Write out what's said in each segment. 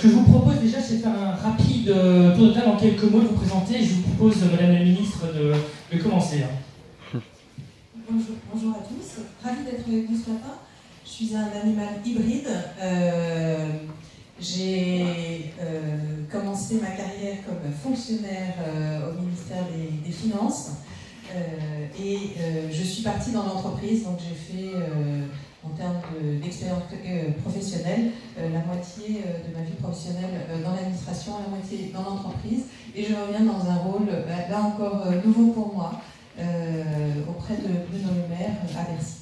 Ce que je vous propose déjà, c'est de faire un rapide tour de table en quelques mots, de vous présenter. Et je vous propose, Madame la Ministre, de commencer. Bonjour à tous, ravi d'être avec vous ce matin. Je suis un animal hybride. J'ai commencé ma carrière comme fonctionnaire au ministère des Finances et je suis partie dans l'entreprise, donc j'ai fait en termes d'expérience professionnelle la moitié de ma vie professionnelle dans l'administration, la moitié dans l'entreprise, et je reviens dans un rôle là encore nouveau pour moi auprès de Bruno Le Maire à Bercy.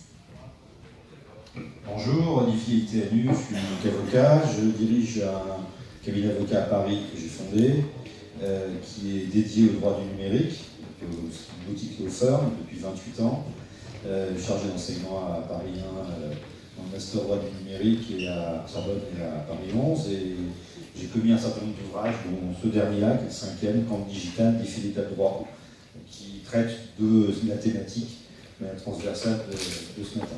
Bonjour, Olivier Itéanu, je suis donc avocat, je dirige un cabinet d'avocats à Paris que j'ai fondé, qui est dédié au droit du numérique, une boutique law firm depuis 28 ans, chargé d'enseignement à Paris 1, dans le master droit du numérique et à Sorbonne et à Paris 11, et j'ai commis un certain nombre d'ouvrages, dont ce dernier-là, qui est le 5e, Camp Digital, défi d'état de droit, qui traite de la thématique transversale de ce matin.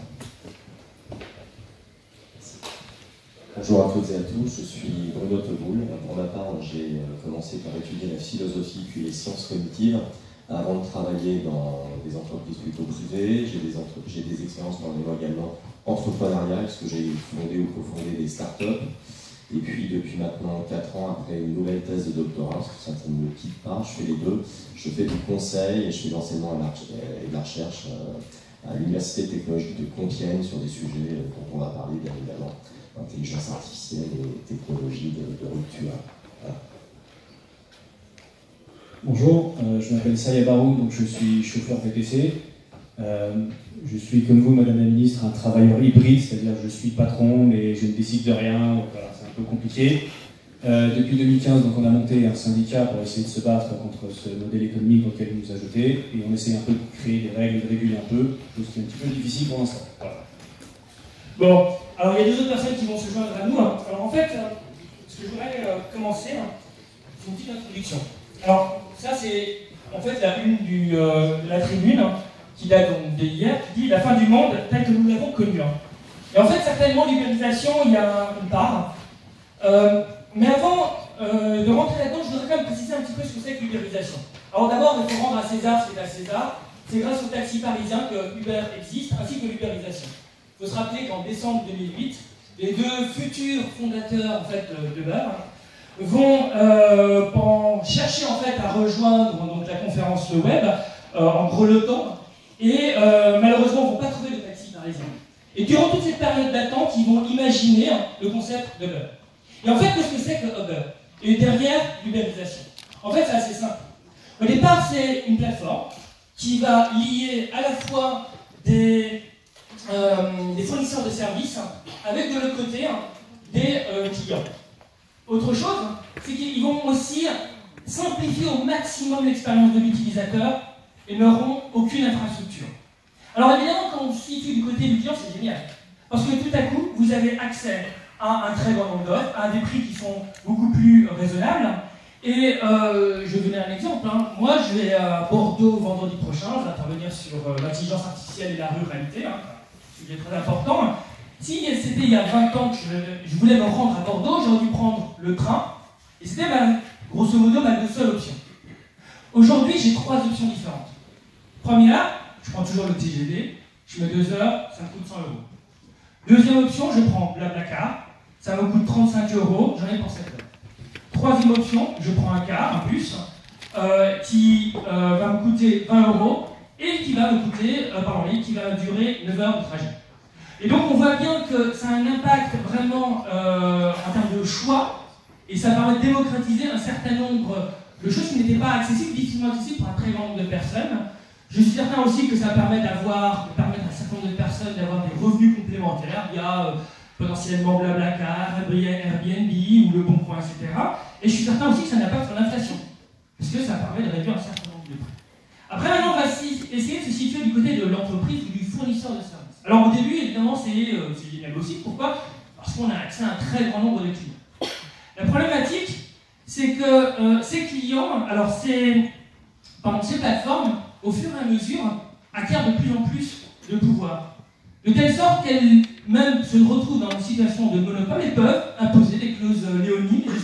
Bonjour à toutes et à tous, je suis Bruno Teboul. Pour ma part, j'ai commencé par étudier la philosophie puis les sciences cognitives avant de travailler dans des entreprises plutôt privées. J'ai des expériences dans le niveau également entrepreneurial, parce que j'ai fondé ou cofondé des startups. Et puis depuis maintenant 4 ans, après une nouvelle thèse de doctorat, parce que ça ne me quitte pas, je fais les deux. Je fais du conseil et je fais de l'enseignement et de la recherche à l'Université technologique de Compiègne sur des sujets dont on va parler bien évidemment. Intelligence artificielle et technologie de rupture. Voilà. Bonjour, je m'appelle Saya Barou, donc je suis chauffeur VTC. Je suis, comme vous, Madame la Ministre, un travailleur hybride, c'est-à-dire je suis patron, mais je ne décide de rien, donc voilà, c'est un peu compliqué. Depuis 2015, donc, on a monté un syndicat pour essayer de se battre contre ce modèle économique auquel il nous a jeté, et on essaie un peu de créer des règles, de réguler un peu, chose qui est un petit peu difficile pour l'instant. Voilà. Bon, alors il y a 2 autres personnes qui vont se joindre à nous. Alors en fait, ce que je voudrais commencer, c'est une petite introduction. Alors ça c'est en fait la une de la tribune, qui date donc d'hier, qui dit « La fin du monde tel que nous l'avons connu ». Et en fait, certainement, l'ubérisation, il y a une part. Mais avant de rentrer là-dedans, je voudrais quand même préciser un petit peu ce que c'est que l'ubérisation. Alors d'abord, il faut rendre à César ce qui est à César. C'est grâce au taxi parisien que Uber existe, ainsi que l'ubérisation. Il faut se rappeler qu'en décembre 2008, les 2 futurs fondateurs en fait, d'Uber vont chercher en fait, à rejoindre donc, la conférence Le Web en grelottant et malheureusement ne vont pas trouver de taxi parisien. Et durant toute cette période d'attente, ils vont imaginer le concept d'Uber. Et en fait, qu'est-ce que c'est que Uber? Et derrière, l'ubérisation. En fait, c'est assez simple. Au départ, c'est une plateforme qui va lier à la fois des fournisseurs de services avec de l'autre côté des clients. Autre chose, c'est qu'ils vont aussi simplifier au maximum l'expérience de l'utilisateur et n'auront aucune infrastructure. Alors évidemment, quand on se situe du côté du client, c'est génial. Parce que tout à coup, vous avez accès à un très grand nombre d'offres, à des prix qui sont beaucoup plus raisonnables. Et je vais vous donner un exemple. Moi, je vais à Bordeaux vendredi prochain, je vais intervenir sur l'intelligence artificielle et la ruralité. C'est très important. Si c'était il y a 20 ans que je voulais me rendre à Bordeaux, j'aurais dû prendre le train, et c'était grosso modo ma 2 seules options. Aujourd'hui, j'ai 3 options différentes. Première, je prends toujours le TGV, je mets 2 heures, ça me coûte 100 €. Deuxième option, je prends Blablacar, ça me coûte 35 €, j'en ai pour 7 heures. Troisième option, je prends un car, un bus, qui va me coûter 20 € et qui va me coûter, qui va durer 9 heures de trajet. Et donc on voit bien que ça a un impact vraiment en termes de choix, et ça permet de démocratiser un certain nombre de choses qui n'étaient pas accessibles, difficilement accessibles pour un très grand nombre de personnes. Je suis certain aussi que ça permet de permettre à un certain nombre de personnes d'avoir des revenus complémentaires via potentiellement Blablacar, Airbnb ou Le Bon Coin, etc. Et je suis certain aussi que ça n'a pas sur l'inflation, parce que ça permet de réduire un certain nombre de prix. Après, maintenant, on va essayer de se situer du côté de l'entreprise ou du fournisseur de services. Alors au début, évidemment, c'est génial aussi. Pourquoi? Parce qu'on a accès à un très grand nombre de clients. La problématique, c'est que ces clients, alors ces plateformes, au fur et à mesure, acquièrent de plus en plus de pouvoir. De telle sorte qu'elles même se retrouvent dans une situation de monopole et peuvent imposer des clauses léonines, des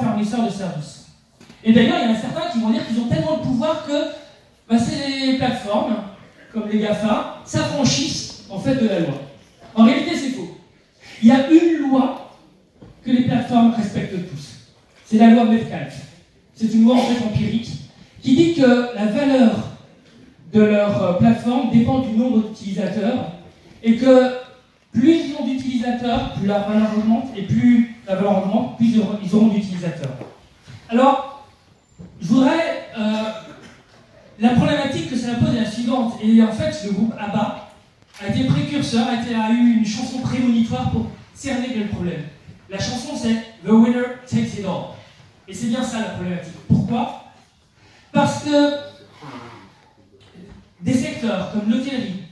fournisseurs de services. Et d'ailleurs, il y en a certains qui vont dire qu'ils ont tellement de pouvoir que c'est les plateformes, comme les GAFA, s'affranchissent en fait de la loi. En réalité, c'est faux. Il y a une loi que les plateformes respectent tous. C'est la loi Metcalfe. C'est une loi en fait empirique qui dit que la valeur de leur plateforme dépend du nombre d'utilisateurs et que plus ils ont d'utilisateurs, plus la valeur augmente, et plus la valeur augmente, plus ils auront d'utilisateurs. Alors, je voudrais... la problématique que cela pose est la suivante, et en fait, le groupe ABBA a été précurseur, a eu une chanson prémonitoire pour cerner quel problème. La chanson, c'est « The winner takes it all ». Et c'est bien ça la problématique. Pourquoi ? Parce que des secteurs comme l'hôtellerie,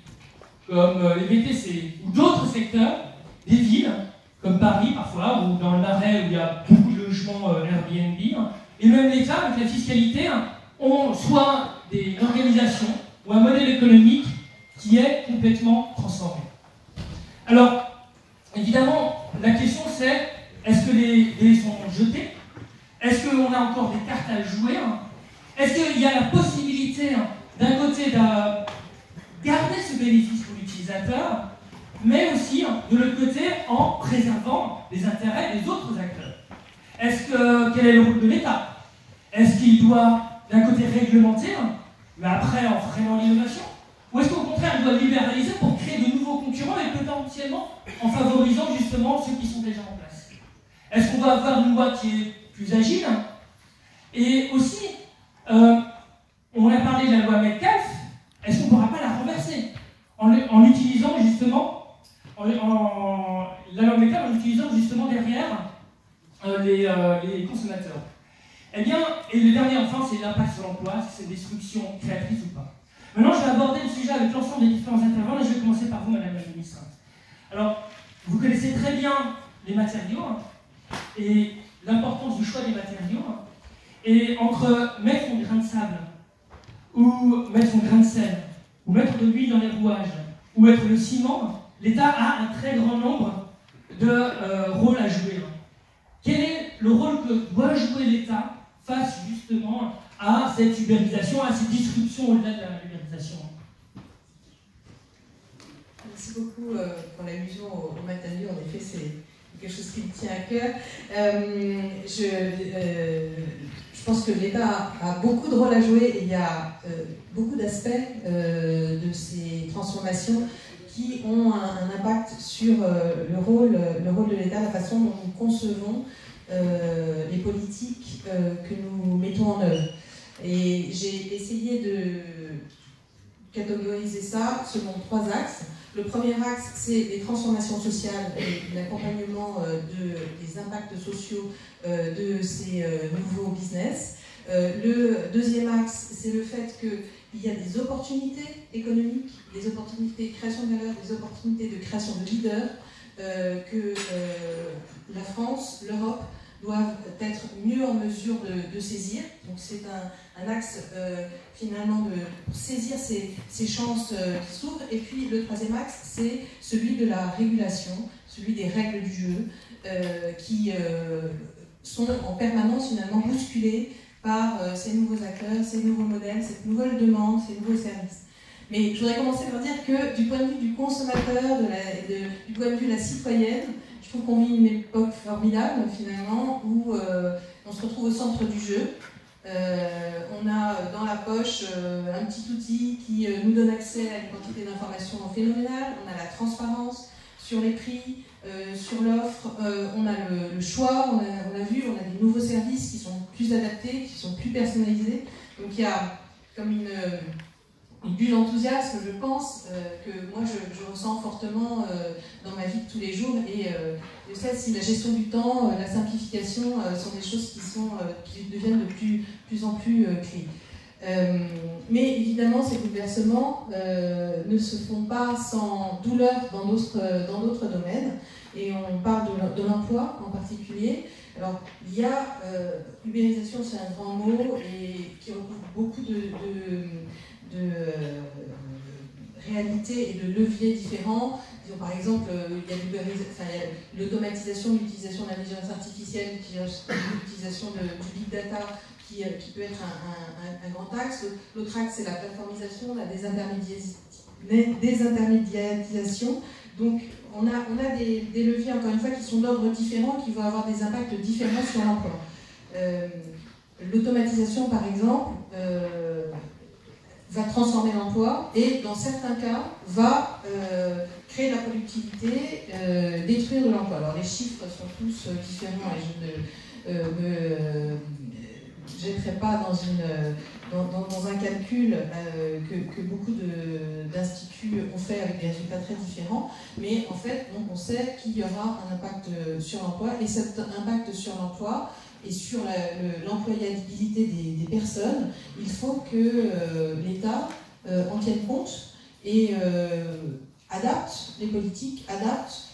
comme les VTC, ou d'autres secteurs, des villes, comme Paris parfois, ou dans le Marais où il y a beaucoup de logements Airbnb, et même l'État, avec la fiscalité, ont soit une organisation ou un modèle économique qui est complètement transformé. Alors, évidemment, la question c'est, est-ce que les dés sont jetés? Est-ce qu'on a encore des cartes à jouer? Est-ce qu'il y a la possibilité, d'un côté, de garder ce bénéfice pour l'utilisateur, mais aussi, de l'autre côté, en préservant les intérêts des autres acteurs? Quel est le rôle de l'État? Est-ce qu'il doit, d'un côté, réglementer, mais après en freinant l'innovation? Ou est-ce qu'au contraire, il doit libéraliser pour créer de nouveaux concurrents et potentiellement en favorisant justement ceux qui sont déjà en place? Est-ce qu'on doit avoir une loi qui est plus agile? Et aussi, on a parlé de la loi Metcalfe, est-ce qu'on ne pourra pas la renverser en utilisant justement la loi Metcalfe en utilisant justement derrière les consommateurs? Eh bien, et le dernier enfin, c'est l'impact sur l'emploi, est-ce que c'est destruction créatrice ou pas? Maintenant, je vais aborder le sujet avec l'ensemble des différents intervenants et je vais commencer par vous, Madame la Ministre. Alors, vous connaissez très bien les matériaux et l'importance du choix des matériaux. Et entre mettre son grain de sable, ou mettre son grain de sel, ou mettre de l'huile dans les rouages, ou mettre le ciment, l'État a un très grand nombre de rôles à jouer. Quel est le rôle que doit jouer l'État face justement à cette ubérisation, à cette disruption au-delà de la ubérisation? Merci beaucoup pour l'allusion au matériau. En effet, c'est quelque chose qui me tient à cœur. Je pense que l'État a beaucoup de rôles à jouer et il y a beaucoup d'aspects de ces transformations qui ont un impact sur le rôle de l'État, la façon dont nous concevons les politiques que nous mettons en œuvre. Et j'ai essayé de catégoriser ça selon 3 axes. Le premier axe, c'est les transformations sociales et l'accompagnement des impacts sociaux de ces nouveaux business. Le deuxième axe, c'est le fait qu'il y a des opportunités économiques, des opportunités de création de valeur, des opportunités de création de leaders que la France, l'Europe doivent être mieux en mesure de saisir. Donc c'est un axe finalement pour saisir ces chances qui s'ouvrent. Et puis le troisième axe, c'est celui de la régulation, celui des règles du jeu qui sont en permanence finalement bousculées par ces nouveaux acteurs, ces nouveaux modèles, cette nouvelle demande, ces nouveaux services. Mais je voudrais commencer par dire que du point de vue du consommateur, du point de vue de la citoyenne, je trouve qu'on vit une époque formidable finalement où on se retrouve au centre du jeu. On a dans la poche un petit outil qui nous donne accès à une quantité d'informations phénoménale. On a la transparence sur les prix, sur l'offre, on a le choix, on a vu, on a des nouveaux services qui sont plus adaptés, qui sont plus personnalisés. Donc il y a comme une bulle d'enthousiasme, je pense, que moi je ressens fortement dans ma vie de tous les jours. Et je sais si la gestion du temps, la simplification sont des choses qui deviennent de plus en plus clés. Mais évidemment, ces bouleversements ne se font pas sans douleur dans d'autres domaines. Et on parle de l'emploi en particulier. Alors, il y a ubérisation, c'est un grand mot, et qui recouvre beaucoup de réalités et de leviers différents. Disons, par exemple, il y a l'automatisation de l'utilisation de l'intelligence artificielle, l'utilisation du big data qui peut être un grand axe. L'autre axe, c'est la plateformisation, la désintermédiatisation. Donc, on a des leviers, encore une fois, qui sont d'ordre différent, qui vont avoir des impacts différents sur l'emploi. L'automatisation, par exemple, va transformer l'emploi et, dans certains cas, va créer de la productivité, détruire de l'emploi. Alors, les chiffres sont tous différents et je ne me jetterai pas dans un calcul que beaucoup d'instituts ont fait avec des résultats très différents, mais en fait, donc, on sait qu'il y aura un impact sur l'emploi, et cet impact sur l'emploi et sur l'employabilité des personnes, il faut que l'État en tienne compte et adapte les politiques, adapte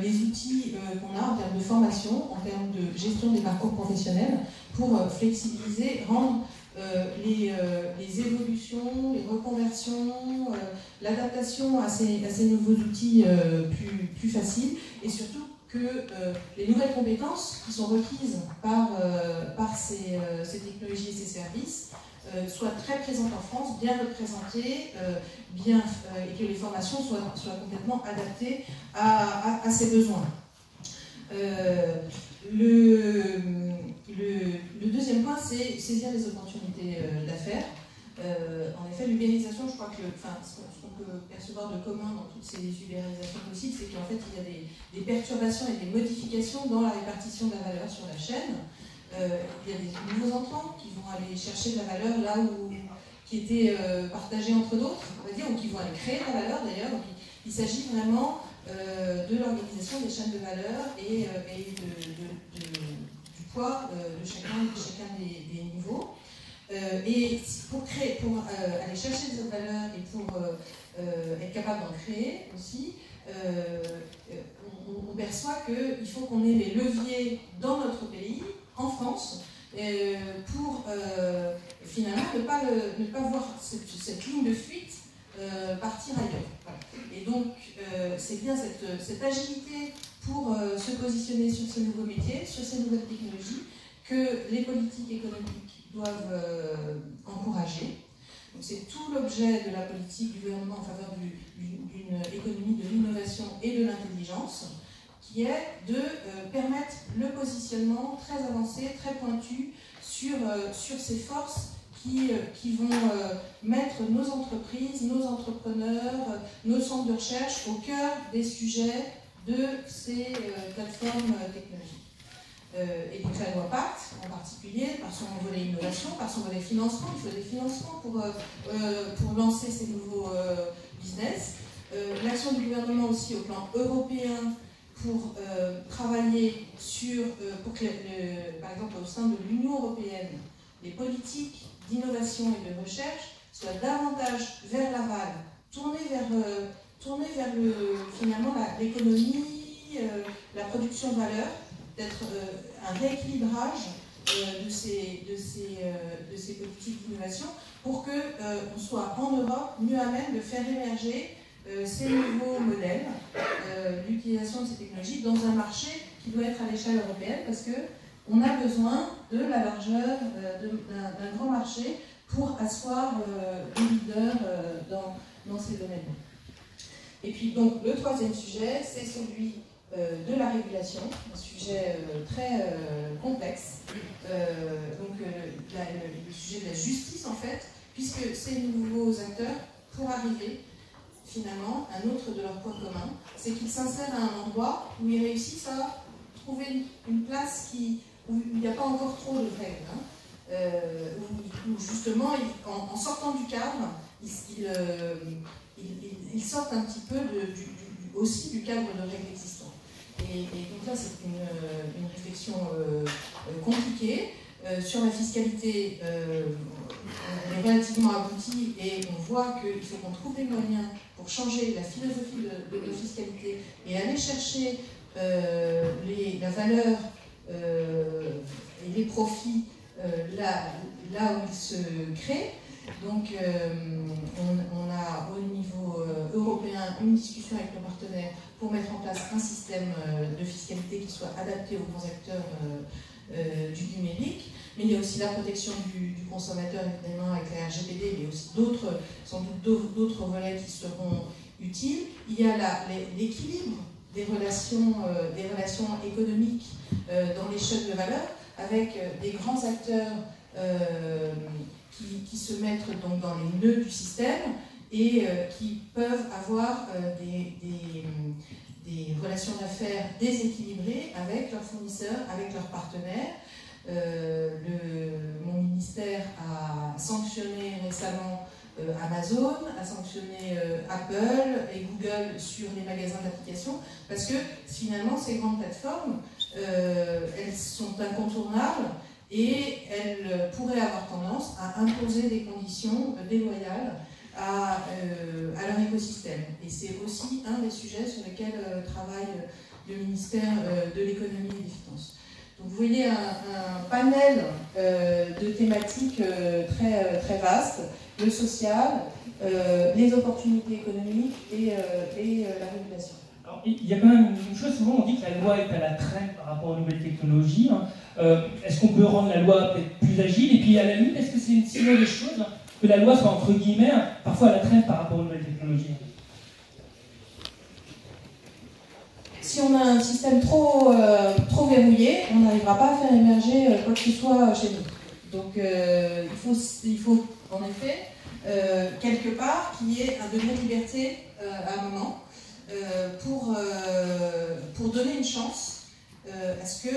les outils qu'on a en termes de formation, en termes de gestion des parcours professionnels, pour flexibiliser, rendre les évolutions, les reconversions, l'adaptation à ces nouveaux outils plus faciles, et surtout que les nouvelles compétences qui sont requises par ces technologies et ces services soient très présentes en France, bien représentées, et que les formations soient complètement adaptées à ces besoins. Le deuxième point, c'est saisir les opportunités d'affaires. En effet, l'ubérisation, je crois que ce qu'on peut percevoir de commun dans toutes ces ubérisations possibles, c'est qu'en fait, il y a des perturbations et des modifications dans la répartition de la valeur sur la chaîne. Il y a des nouveaux entrants qui vont aller chercher de la valeur là qui était partagée entre d'autres, on va dire, ou qui vont aller créer de la valeur d'ailleurs. Donc, il s'agit vraiment de l'organisation des chaînes de valeur et du poids de chacun des niveaux. Et pour aller chercher cette valeur et pour être capable d'en créer aussi, on perçoit qu'il faut qu'on ait les leviers dans notre pays, en France, pour finalement ne pas voir cette ligne de fuite partir ailleurs. Voilà. Et donc, c'est bien cette agilité pour se positionner sur ces nouveaux métiers, sur ces nouvelles technologies, que les politiques économiques doivent encourager. Donc, c'est tout l'objet de la politique du gouvernement en faveur d'une économie de l'innovation et de l'intelligence, qui est de permettre le positionnement très avancé, très pointu sur ces forces qui vont mettre nos entreprises, nos entrepreneurs, nos centres de recherche au cœur des sujets de ces plateformes technologiques. Et donc la loi Pacte, en particulier, par son volet innovation, par son volet financement, il faut des financements pour lancer ces nouveaux business. L'action du gouvernement aussi au plan européen pour travailler pour que, par exemple, au sein de l'Union européenne, les politiques d'innovation et de recherche soient davantage vers l'aval, tournées vers finalement l'économie, la production de valeur, d'être un rééquilibrage de ces politiques d'innovation pour qu'on soit en Europe mieux à même de faire émerger ces nouveaux modèles d'utilisation de ces technologies dans un marché qui doit être à l'échelle européenne, parce qu'on a besoin de la largeur d'un grand marché pour asseoir des leaders dans ces domaines. Et puis donc le troisième sujet, c'est celui de la régulation, un sujet très complexe, le sujet de la justice en fait, puisque ces nouveaux acteurs, pour arriver finalement, un autre de leurs points communs, c'est qu'ils s'insèrent à un endroit où ils réussissent à trouver une place où il n'y a pas encore trop de règles, où justement, en sortant du cadre, ils sortent un petit peu aussi du cadre de règles existantes. Et donc là, c'est une réflexion compliquée. Sur la fiscalité, on est relativement abouti et on voit qu'il faut qu'on trouve des moyens pour changer la philosophie de fiscalité et aller chercher la valeur et les profits là où ils se créent. Donc on a au niveau européen une discussion avec nos partenaires pour mettre en place un système de fiscalité qui soit adapté aux grands acteurs du numérique. Mais il y a aussi la protection du consommateur, évidemment, avec la RGPD, mais aussi sans doute d'autres volets qui seront utiles. Il y a l'équilibre des relations économiques dans les chaînes de valeur, avec des grands acteurs qui se mettent donc dans les nœuds du système et qui peuvent avoir des relations d'affaires déséquilibrées avec leurs fournisseurs, avec leurs partenaires. Mon ministère a sanctionné récemment Amazon, a sanctionné Apple et Google sur les magasins d'applications, parce que finalement ces grandes plateformes, elles sont incontournables et elles pourraient avoir tendance à imposer des conditions déloyales à leur écosystème. Et c'est aussi un des sujets sur lesquels travaille le ministère de l'économie et des finances. Donc vous voyez un panel de thématiques très vaste, le social, les opportunités économiques et la régulation. Alors, il y a quand même une chose, souvent on dit que la loi est à la traîne par rapport aux nouvelles technologies. Est-ce qu'on peut rendre la loi peut-être plus agile? Et puis à la limite, est-ce que c'est une si mauvaise chose que la loi soit entre guillemets parfois à la traîne par rapport aux nouvelles technologies? Si on a un système trop verrouillé, on n'arrivera pas à faire émerger quoi que ce soit chez nous. Donc il faut en effet, quelque part, qu'il y ait un degré de liberté à un moment pour donner une chance à ce que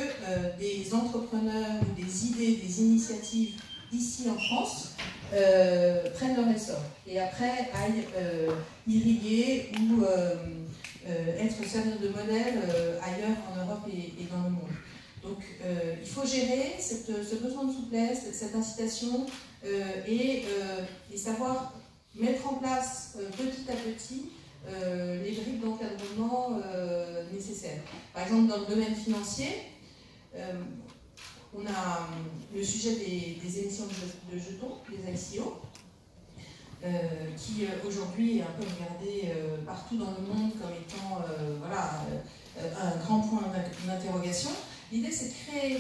des entrepreneurs ou des idées, des initiatives ici en France prennent leur essor et après aillent irriguer ou servir de modèle ailleurs en Europe et dans le monde. Donc il faut gérer ce besoin de souplesse, cette incitation et savoir mettre en place petit à petit les briques d'encadrement nécessaires. Par exemple, dans le domaine financier, on a le sujet des émissions de jetons, les ICO, qui aujourd'hui est un peu regardé partout dans le monde comme étant un grand point d'interrogation. L'idée, c'est de créer,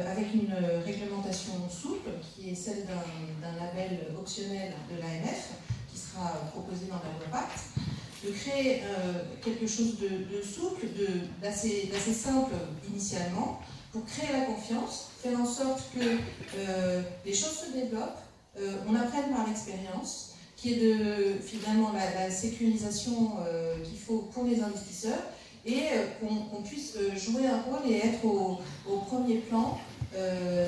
avec une réglementation souple, qui est celle d'un label optionnel de l'AMF, qui sera proposé dans la loi Pacte, de créer quelque chose de souple, d'assez simple initialement, pour créer la confiance, faire en sorte que les choses se développent, on apprenne par l'expérience, qui est finalement la sécurisation qu'il faut pour les investisseurs, et qu'on puisse jouer un rôle et être au premier plan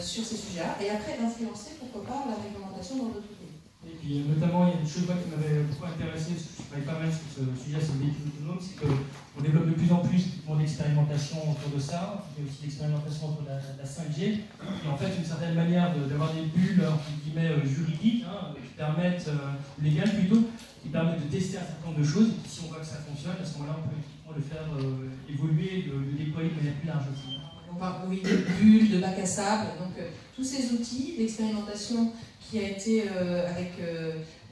sur ces sujets-là, et après influencer, pourquoi pas, la réglementation dans d'autres pays. Et puis notamment, il y a une chose qui m'avait beaucoup intéressé, parce que je travaille pas mal sur ce sujet, sur le véhicule autonome, c'est qu'on développe de plus en plus d'expérimentation autour de ça, il y a aussi l'expérimentation autour de la 5G, et en fait une certaine manière d'avoir des bulles, entre guillemets, juridiques, qui permettent, légales plutôt, qui permettent de tester un certain nombre de choses, et puis si on voit que ça fonctionne, à ce moment-là on peut effectivement le faire évoluer, le déployer de manière plus large aussi. On parle, oui, de bulles, de bac à sable, donc tous ces outils d'expérimentation qui a été avec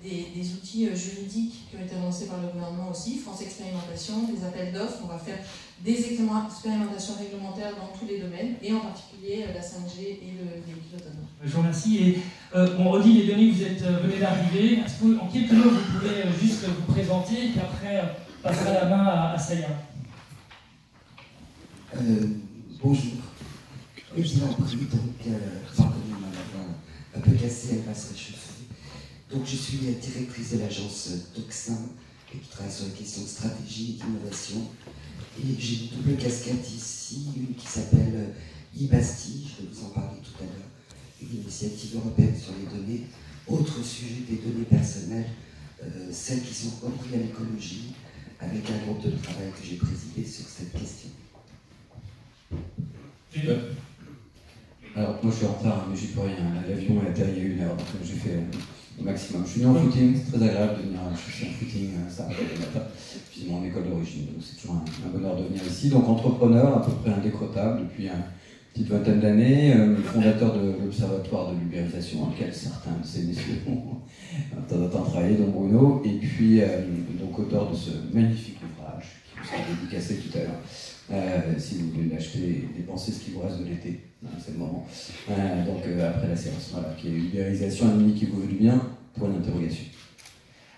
des outils juridiques qui ont été lancés par le gouvernement aussi, France Expérimentation, des appels d'offres, on va faire des expérimentations réglementaires dans tous les domaines, et en particulier la 5G et le véhicule autonome. Je vous remercie. Et on redit les données, vous venez d'arriver. Est-ce qu'en quelques mots, vous pouvez juste vous présenter, et puis après, passer la main à Saya. Bonjour. Et bien, donc, pardonnez-moi, la voix un peu cassée, elle va se réchauffer. Donc, je suis directrice de l'agence Toxin, qui travaille sur les questions de stratégie et d'innovation. Et j'ai une double casquette ici, une qui s'appelle e-Bastille, je vais vous en parler tout à l'heure, une initiative européenne sur les données. Autre sujet des données personnelles, celles qui sont reliées à l'écologie, avec un groupe de travail que j'ai présidé sur cette question. Alors, moi je suis en retard, mais j'y peux rien. L'avion a atterri il y a 1 heure, donc j'ai fait au maximum. Je suis venu en footing, c'est très agréable de venir chercher un footing, ça arrive le matin. Puis c'est mon école d'origine, donc c'est toujours un bonheur de venir ici. Donc entrepreneur, à peu près indécrottable, depuis un petite vingtaine d'années, fondateur de l'Observatoire de l'ubérisation, auquel certains de ces messieurs ont de temps en temps travaillé, dont Bruno, et puis donc auteur de ce magnifique ouvrage qui vous sera dédicacé tout à l'heure. Si vous voulez l'acheter, dépensez ce qui vous reste de l'été, c'est le moment. Donc après la séance, voilà, qui est Ubérisation, un mini qui vous veut du bien, pour une interrogation.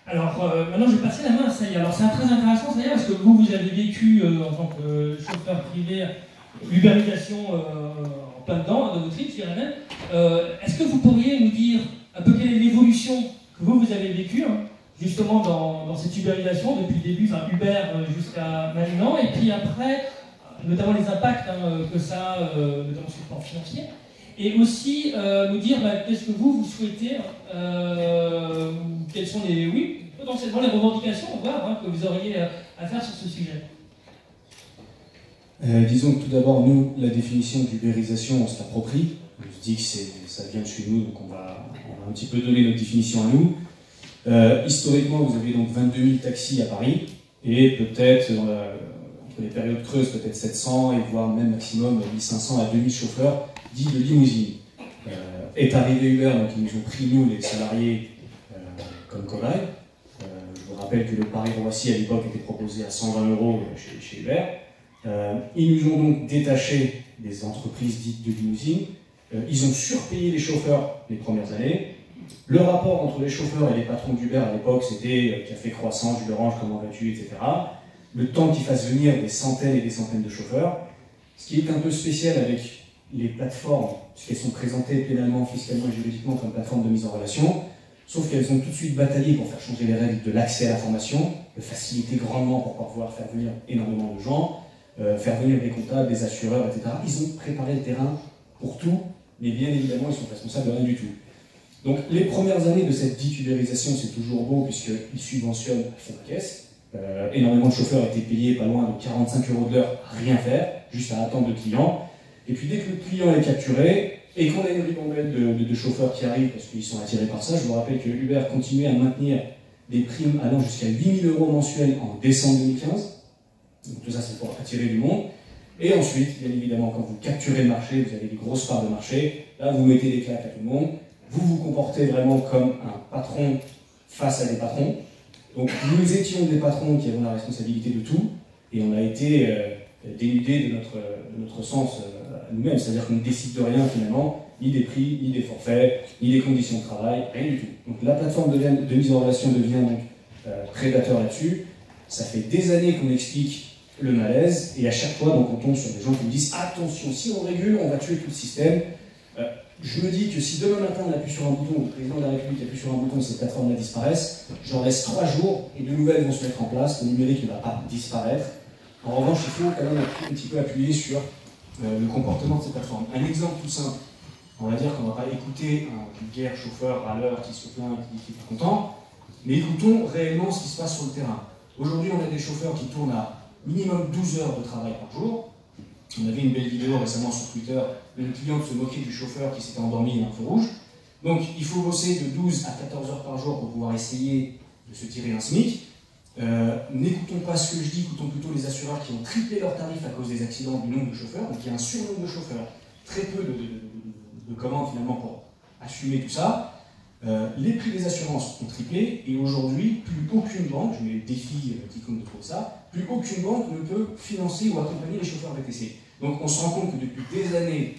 Alors maintenant je vais passer la main à Saya. Alors c'est très intéressant Saya parce que vous avez vécu en tant que chauffeur privé l'ubérisation en plein dedans, dans votre trip, je dirais même. Est-ce que vous pourriez nous dire un peu quelle est l'évolution que vous avez vécue justement dans cette ubérisation depuis le début, enfin Uber jusqu'à maintenant, et puis après, notamment les impacts que ça a, notamment sur le plan financier, et aussi nous dire qu'est-ce que vous souhaitez, quelles sont potentiellement les revendications que vous auriez à faire sur ce sujet. Disons que tout d'abord, nous, la définition d'ubérisation, on se l'approprie. On se dit que ça vient de chez nous, donc on va un petit peu donner notre définition à nous. Historiquement, vous avez donc 22 000 taxis à Paris, et peut-être, entre les périodes creuses, peut-être 700, et voire même maximum 1500 à 2000 chauffeurs dits de limousine. Est arrivé Uber, donc ils nous ont pris, nous, les salariés, comme cobaye. Je vous rappelle que le Paris-Roissy, à l'époque, était proposé à 120 € chez Uber. Ils nous ont donc détaché des entreprises dites de limousine. Ils ont surpayé les chauffeurs les premières années. Le rapport entre les chauffeurs et les patrons d'Uber à l'époque, c'était café croissant, jus d'orange, comment vas-tu, etc. Le temps qu'ils fassent venir des centaines et des centaines de chauffeurs. Ce qui est un peu spécial avec les plateformes, puisqu'elles sont présentées pénalement, fiscalement et juridiquement comme plateformes de mise en relation, sauf qu'elles ont tout de suite bataillé pour faire changer les règles de l'accès à la formation, le faciliter grandement pour pouvoir faire venir énormément de gens, faire venir des comptables, des assureurs, etc. Ils ont préparé le terrain pour tout, mais bien évidemment, ils sont responsables de rien du tout. Donc, les premières années de cette dite ubérisation, c'est toujours beau, puisqu'ils subventionnent à fond la caisse. Énormément de chauffeurs étaient payés pas loin de 45 € de l'heure à rien faire, juste à attendre le client. Et puis, dès que le client est capturé, et qu'on a une ribambelle de chauffeurs qui arrivent, parce qu'ils sont attirés par ça, je vous rappelle que Uber continuait à maintenir des primes allant jusqu'à 8 000 € mensuels en décembre 2015. Donc tout ça, c'est pour attirer du monde. Et ensuite, bien évidemment, quand vous capturez le marché, vous avez des grosses parts de marché, là, vous mettez des claques à tout le monde, vous vous comportez vraiment comme un patron face à des patrons. Donc nous étions des patrons qui avons la responsabilité de tout, et on a été dénudés de notre sens à nous-mêmes, c'est-à-dire qu'on ne décide de rien finalement, ni des prix, ni des forfaits, ni des conditions de travail, rien du tout. Donc la plateforme de mise en relation devient donc prédateur là-dessus. Ça fait des années qu'on explique le malaise, et à chaque fois donc, on tombe sur des gens qui nous disent attention, si on régule, on va tuer tout le système. Je me dis que si demain matin on appuie sur un bouton, le président de la République appuie sur un bouton, ces plateformes-là disparaissent, j'en laisse 3 jours et de nouvelles vont se mettre en place, le numérique ne va pas disparaître. En revanche, il faut quand même un petit peu appuyer sur le comportement de ces plateformes. Un exemple tout simple, on va dire qu'on ne va pas écouter un vulgaire chauffeur à l'heure qui se plaint, qui n'est pas content, mais écoutons réellement ce qui se passe sur le terrain. Aujourd'hui, on a des chauffeurs qui tournent à minimum 12 heures de travail par jour. On avait une belle vidéo récemment sur Twitter d'une cliente se moquer du chauffeur qui s'était endormi à un feu rouge. Donc il faut bosser de 12 à 14 heures par jour pour pouvoir essayer de se tirer un SMIC. N'écoutons pas ce que je dis, écoutons plutôt les assureurs qui ont triplé leurs tarifs à cause des accidents du nombre de chauffeurs. Donc il y a un surnombre de chauffeurs, très peu de commandes finalement pour assumer tout ça. Les prix des assurances ont triplé et aujourd'hui, plus aucune banque, je mets le défi quiconque de trouver ça, plus aucune banque ne peut financer ou accompagner les chauffeurs VTC. Donc on se rend compte que depuis des années,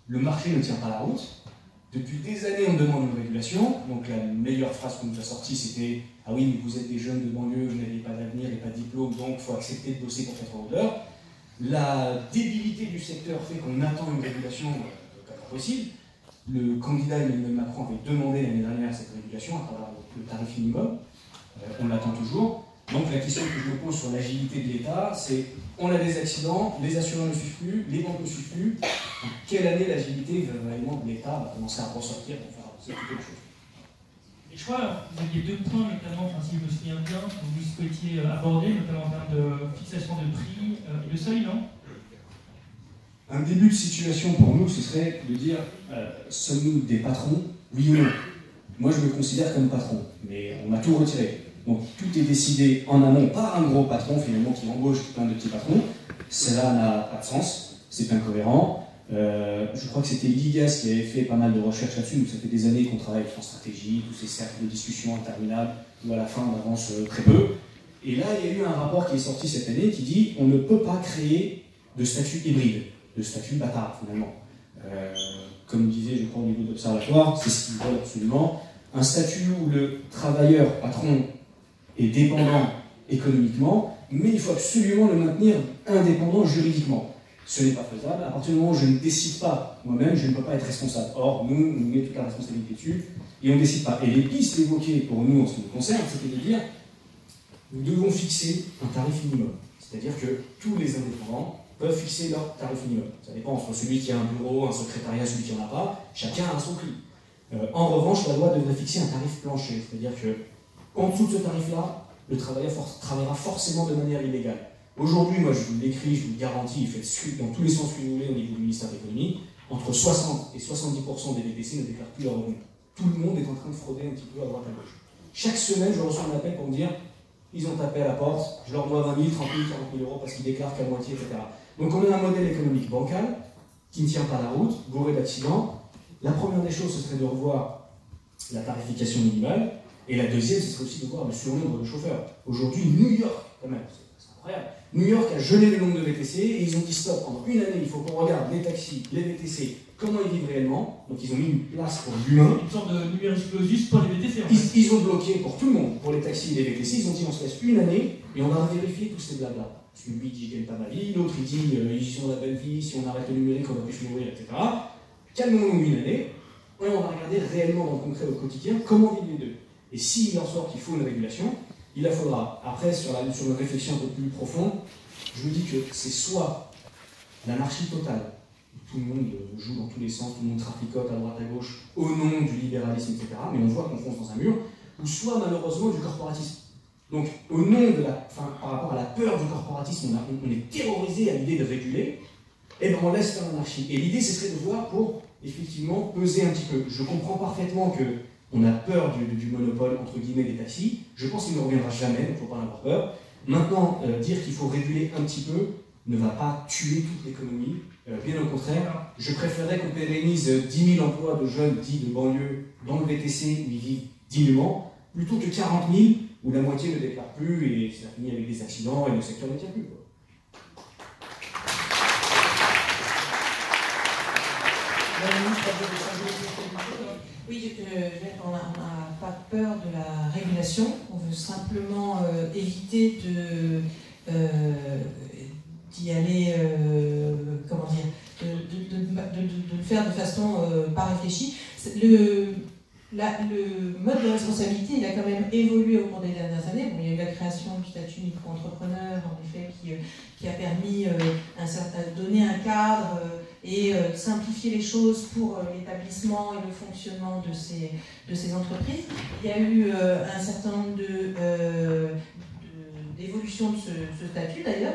le marché ne tient pas la route. Depuis des années, on demande une régulation. Donc la meilleure phrase qu'on nous a sortie, c'était « Ah oui, mais vous êtes des jeunes de banlieue, vous n'avez pas d'avenir et pas de diplôme, donc il faut accepter de bosser pour 4 € de l'heure. » La débilité du secteur fait qu'on attend une régulation pas possible. Le candidat Emmanuel Macron avait demandé l'année dernière cette régulation à travers le tarif minimum. On l'attend toujours. Donc la question que je me pose sur l'agilité de l'État, c'est on a des accidents, les assureurs ne suivent plus, les banques ne suivent plus. En quelle année l'agilité vraiment de l'État va commencer à ressortir pour faire avancer quelque chose? Et je crois que vous aviez 2 points, notamment, si je me souviens bien, que vous souhaitiez aborder, notamment en termes de fixation de prix et de seuil, non? Un début de situation pour nous, ce serait de dire sommes-nous des patrons, oui ou non? Moi, je me considère comme patron, mais on m'a tout retiré. Donc, tout est décidé en amont par un gros patron, finalement, qui embauche plein de petits patrons. Cela n'a pas de sens, c'est incohérent. Je crois que c'était l'IGAS qui avait fait pas mal de recherches là-dessus, donc ça fait des années qu'on travaille en stratégie, tous ces cercles de discussion interminables, où à la fin on avance très peu. Et là, il y a eu un rapport qui est sorti cette année qui dit on ne peut pas créer de statut hybride, de statut bâtard finalement. Comme disait, je crois, au niveau d'Observatoire, c'est ce qu'ils veulent absolument. Un statut où le travailleur, patron, est dépendant économiquement, mais il faut absolument le maintenir indépendant juridiquement. Ce n'est pas faisable. À partir du moment où je ne décide pas moi-même, je ne peux pas être responsable. Or, nous, on met toute la responsabilité dessus et on ne décide pas. Et les pistes évoquées pour nous en ce qui nous concerne, c'était de dire nous devons fixer un tarif minimum. C'est-à-dire que tous les indépendants peuvent fixer leur tarif minimum. Ça dépend entre celui qui a un bureau, un secrétariat, celui qui n'en a pas. Chacun a son prix. En revanche, la loi devrait fixer un tarif plancher. C'est-à-dire qu'en dessous de ce tarif-là, le travailleur travaillera forcément de manière illégale. Aujourd'hui, moi je vous l'écris, je vous le garantis, faites dans tous les sens que vous voulez au niveau du ministère de l'économie, entre 60 et 70% des VTC ne déclarent plus leurs revenus. Tout le monde est en train de frauder un petit peu à droite à gauche. Chaque semaine, je reçois un appel pour me dire ils ont tapé à la porte, je leur dois 20 000, 30 000, 40 000 euros parce qu'ils déclarent qu'à moitié, etc. Donc on a un modèle économique bancal qui ne tient pas la route, bourré d'accidents. La première des choses, ce serait de revoir la tarification minimale, et la deuxième, ce serait aussi de voir le surnombre de chauffeurs. Aujourd'hui, New York, quand même, c'est incroyable. New York a gelé le nombre de VTC et ils ont dit stop, pendant une année, il faut qu'on regarde les taxis, les VTC, comment ils vivent réellement. Donc ils ont mis une place pour l'humain. Une sorte de numerus clausus pour les VTC. En fait. Ils ont bloqué pour tout le monde, pour les taxis et les VTC, ils ont dit on se laisse une année et on va vérifier tous ces blabla. Parce que lui il dit je gagne pas ma vie, l'autre il dit ils ont la belle vie, si on arrête le numérique on va plus mourir, etc. Calmons-nous une année et on va regarder réellement dans le concret au quotidien comment vivent les deux. Et s'il en sort qu'il faut une régulation, il la faudra. Après, sur une réflexion un peu plus profonde, je me dis que c'est soit l'anarchie totale, tout le monde joue dans tous les sens, tout le monde traficote à droite à gauche au nom du libéralisme, etc. Mais on voit qu'on fonce dans un mur, ou soit malheureusement du corporatisme. Donc, au nom de par rapport à la peur du corporatisme, on est terrorisé à l'idée de réguler, et bien on laisse faire l'anarchie. Et l'idée, ce serait de voir pour effectivement peser un petit peu. Je comprends parfaitement que on a peur du monopole, entre guillemets, des taxis. Je pense qu'il ne reviendra jamais, donc il ne faut pas en avoir peur. Maintenant, dire qu'il faut réguler un petit peu ne va pas tuer toute l'économie. Bien au contraire, je préférerais qu'on pérennise 10 000 emplois de jeunes dits de banlieue dans le VTC où ils vivent dignement, plutôt que 40 000 où la moitié ne déclare plus et ça finit avec des accidents et le secteur ne tient plus. Oui, on n'a pas peur de la régulation, on veut simplement éviter d'y aller, comment dire, de le faire de façon pas réfléchie. Le mode de responsabilité, il a quand même évolué au cours des dernières années. Bon, il y a eu la création du statut micro-entrepreneur, en effet, qui a permis de donner un cadre et simplifier les choses pour l'établissement et le fonctionnement de ces entreprises. Il y a eu un certain nombre d'évolutions de ce statut, d'ailleurs,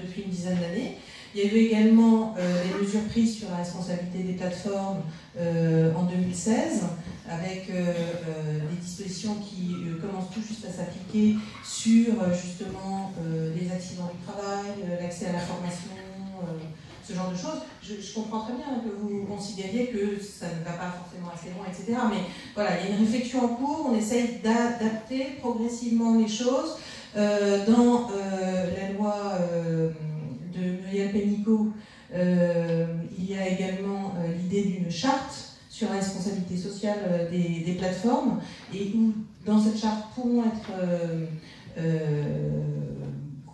depuis une dizaine d'années. Il y a eu également des mesures prises sur la responsabilité des plateformes en 2016, avec des dispositions qui commencent tout juste à s'appliquer sur justement les accidents du travail, l'accès à la formation, ce genre de choses. Je comprends très bien que vous considériez que ça ne va pas forcément assez loin, etc. Mais voilà, il y a une réflexion en cours, on essaye d'adapter progressivement les choses. Dans la loi de Muriel Pénicaud, il y a également l'idée d'une charte sur la responsabilité sociale des plateformes, et où dans cette charte pourront être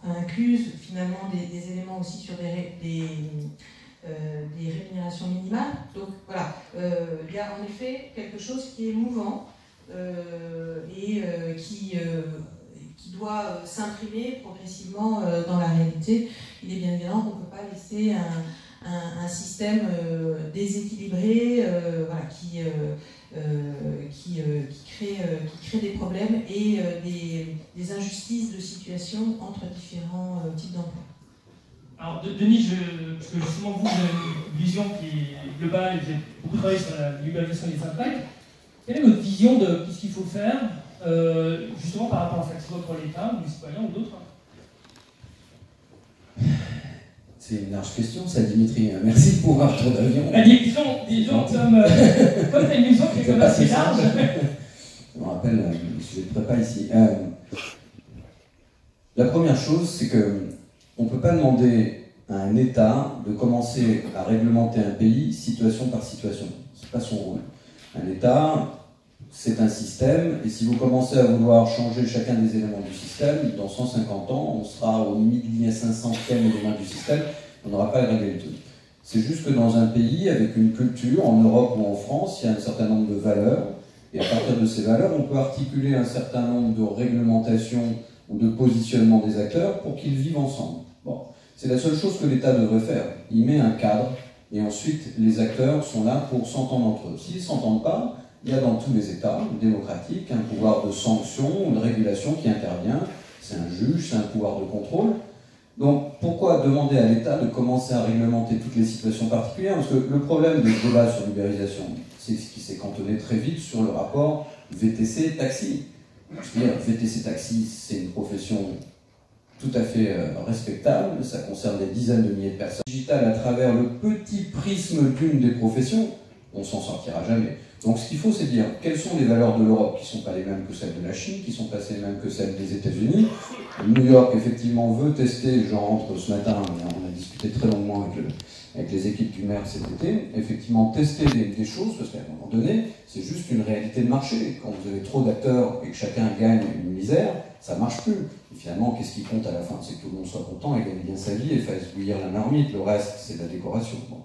incluses finalement des éléments aussi sur des rémunérations minimales. Donc voilà, il y a en effet quelque chose qui est mouvant et qui doit s'imprimer progressivement dans la réalité. Il est bien évident qu'on ne peut pas laisser un système déséquilibré voilà, qui crée des problèmes et des injustices de situation entre différents types d'emplois. Alors Denis, parce que justement vous avez une vision qui est globale, vous avez beaucoup travaillé sur la libéralisation des impacts. Quelle est votre vision de ce qu'il faut faire justement par rapport à ça, que ce soit pour l'État, ou les citoyens ou d'autres? C'est une large question, ça, Dimitri. Merci pour un tour d'avion. Disons comme t'as une maison qui est comme assez large. Je me rappelle le sujet de prépa ici. La première chose, c'est qu'on ne peut pas demander à un État de commencer à réglementer un pays situation par situation. Ce n'est pas son rôle. Un État, c'est un système, et si vous commencez à vouloir changer chacun des éléments du système, dans 150 ans, on sera au 1500e élément du système, on n'aura pas réglé le truc. C'est juste que dans un pays, avec une culture, en Europe ou en France, il y a un certain nombre de valeurs, et à partir de ces valeurs, on peut articuler un certain nombre de réglementations ou de positionnement des acteurs pour qu'ils vivent ensemble. Bon. C'est la seule chose que l'État devrait faire. Il met un cadre, et ensuite les acteurs sont là pour s'entendre entre eux. S'ils ne s'entendent pas, il y a dans tous les États démocratiques un pouvoir de sanction ou de régulation qui intervient. C'est un juge, c'est un pouvoir de contrôle. Donc pourquoi demander à l'État de commencer à réglementer toutes les situations particulières? Parce que le problème des débats sur l'ubérisation, c'est ce qui s'est cantonné très vite sur le rapport VTC-taxi. Je veux dire, VTC-taxi, c'est une profession tout à fait respectable, ça concerne des dizaines de milliers de personnes. Digital, à travers le petit prisme d'une des professions, on s'en sortira jamais. Donc ce qu'il faut, c'est dire quelles sont les valeurs de l'Europe qui ne sont pas les mêmes que celles de la Chine, qui ne sont pas les mêmes que celles des États-Unis. New York, effectivement, veut tester, j'en rentre ce matin, on a discuté très longuement avec les équipes du maire cet été, effectivement tester des choses, parce qu'à un moment donné, c'est juste une réalité de marché. Quand vous avez trop d'acteurs et que chacun gagne une misère, ça ne marche plus. Et finalement, qu'est-ce qui compte à la fin? C'est que tout le monde soit content et gagne bien sa vie et fasse bouillir la marmite. Le reste, c'est la décoration. Bon.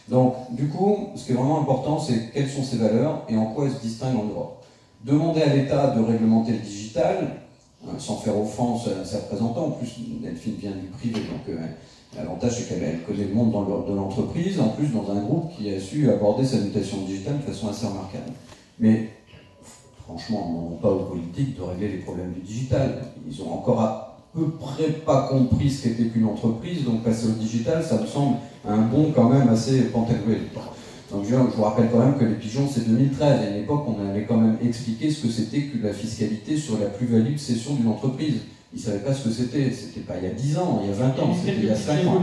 Donc, du coup, ce qui est vraiment important, c'est quelles sont ces valeurs et en quoi elles se distinguent en Europe. Demander à l'État de réglementer le digital, sans faire offense à sa représentante, en plus, Delphine vient du privé, donc l'avantage, c'est qu'elle connaît le monde de l'entreprise, en plus dans un groupe qui a su aborder sa mutation digitale de façon assez remarquable. Mais franchement, on n'en pas aux politiques de régler les problèmes du digital. Ils ont encore à peu près pas compris ce qu'était qu'une entreprise, donc passer au digital, ça me semble un bond quand même assez pantagruélique. Donc je vous rappelle quand même que les pigeons, c'est 2013. À une époque, on avait quand même expliqué ce que c'était que la fiscalité sur la plus-value de cession d'une entreprise. Ils ne savaient pas ce que c'était. C'était pas il y a 10 ans, il y a 20 ans, c'était il y a 5 ans.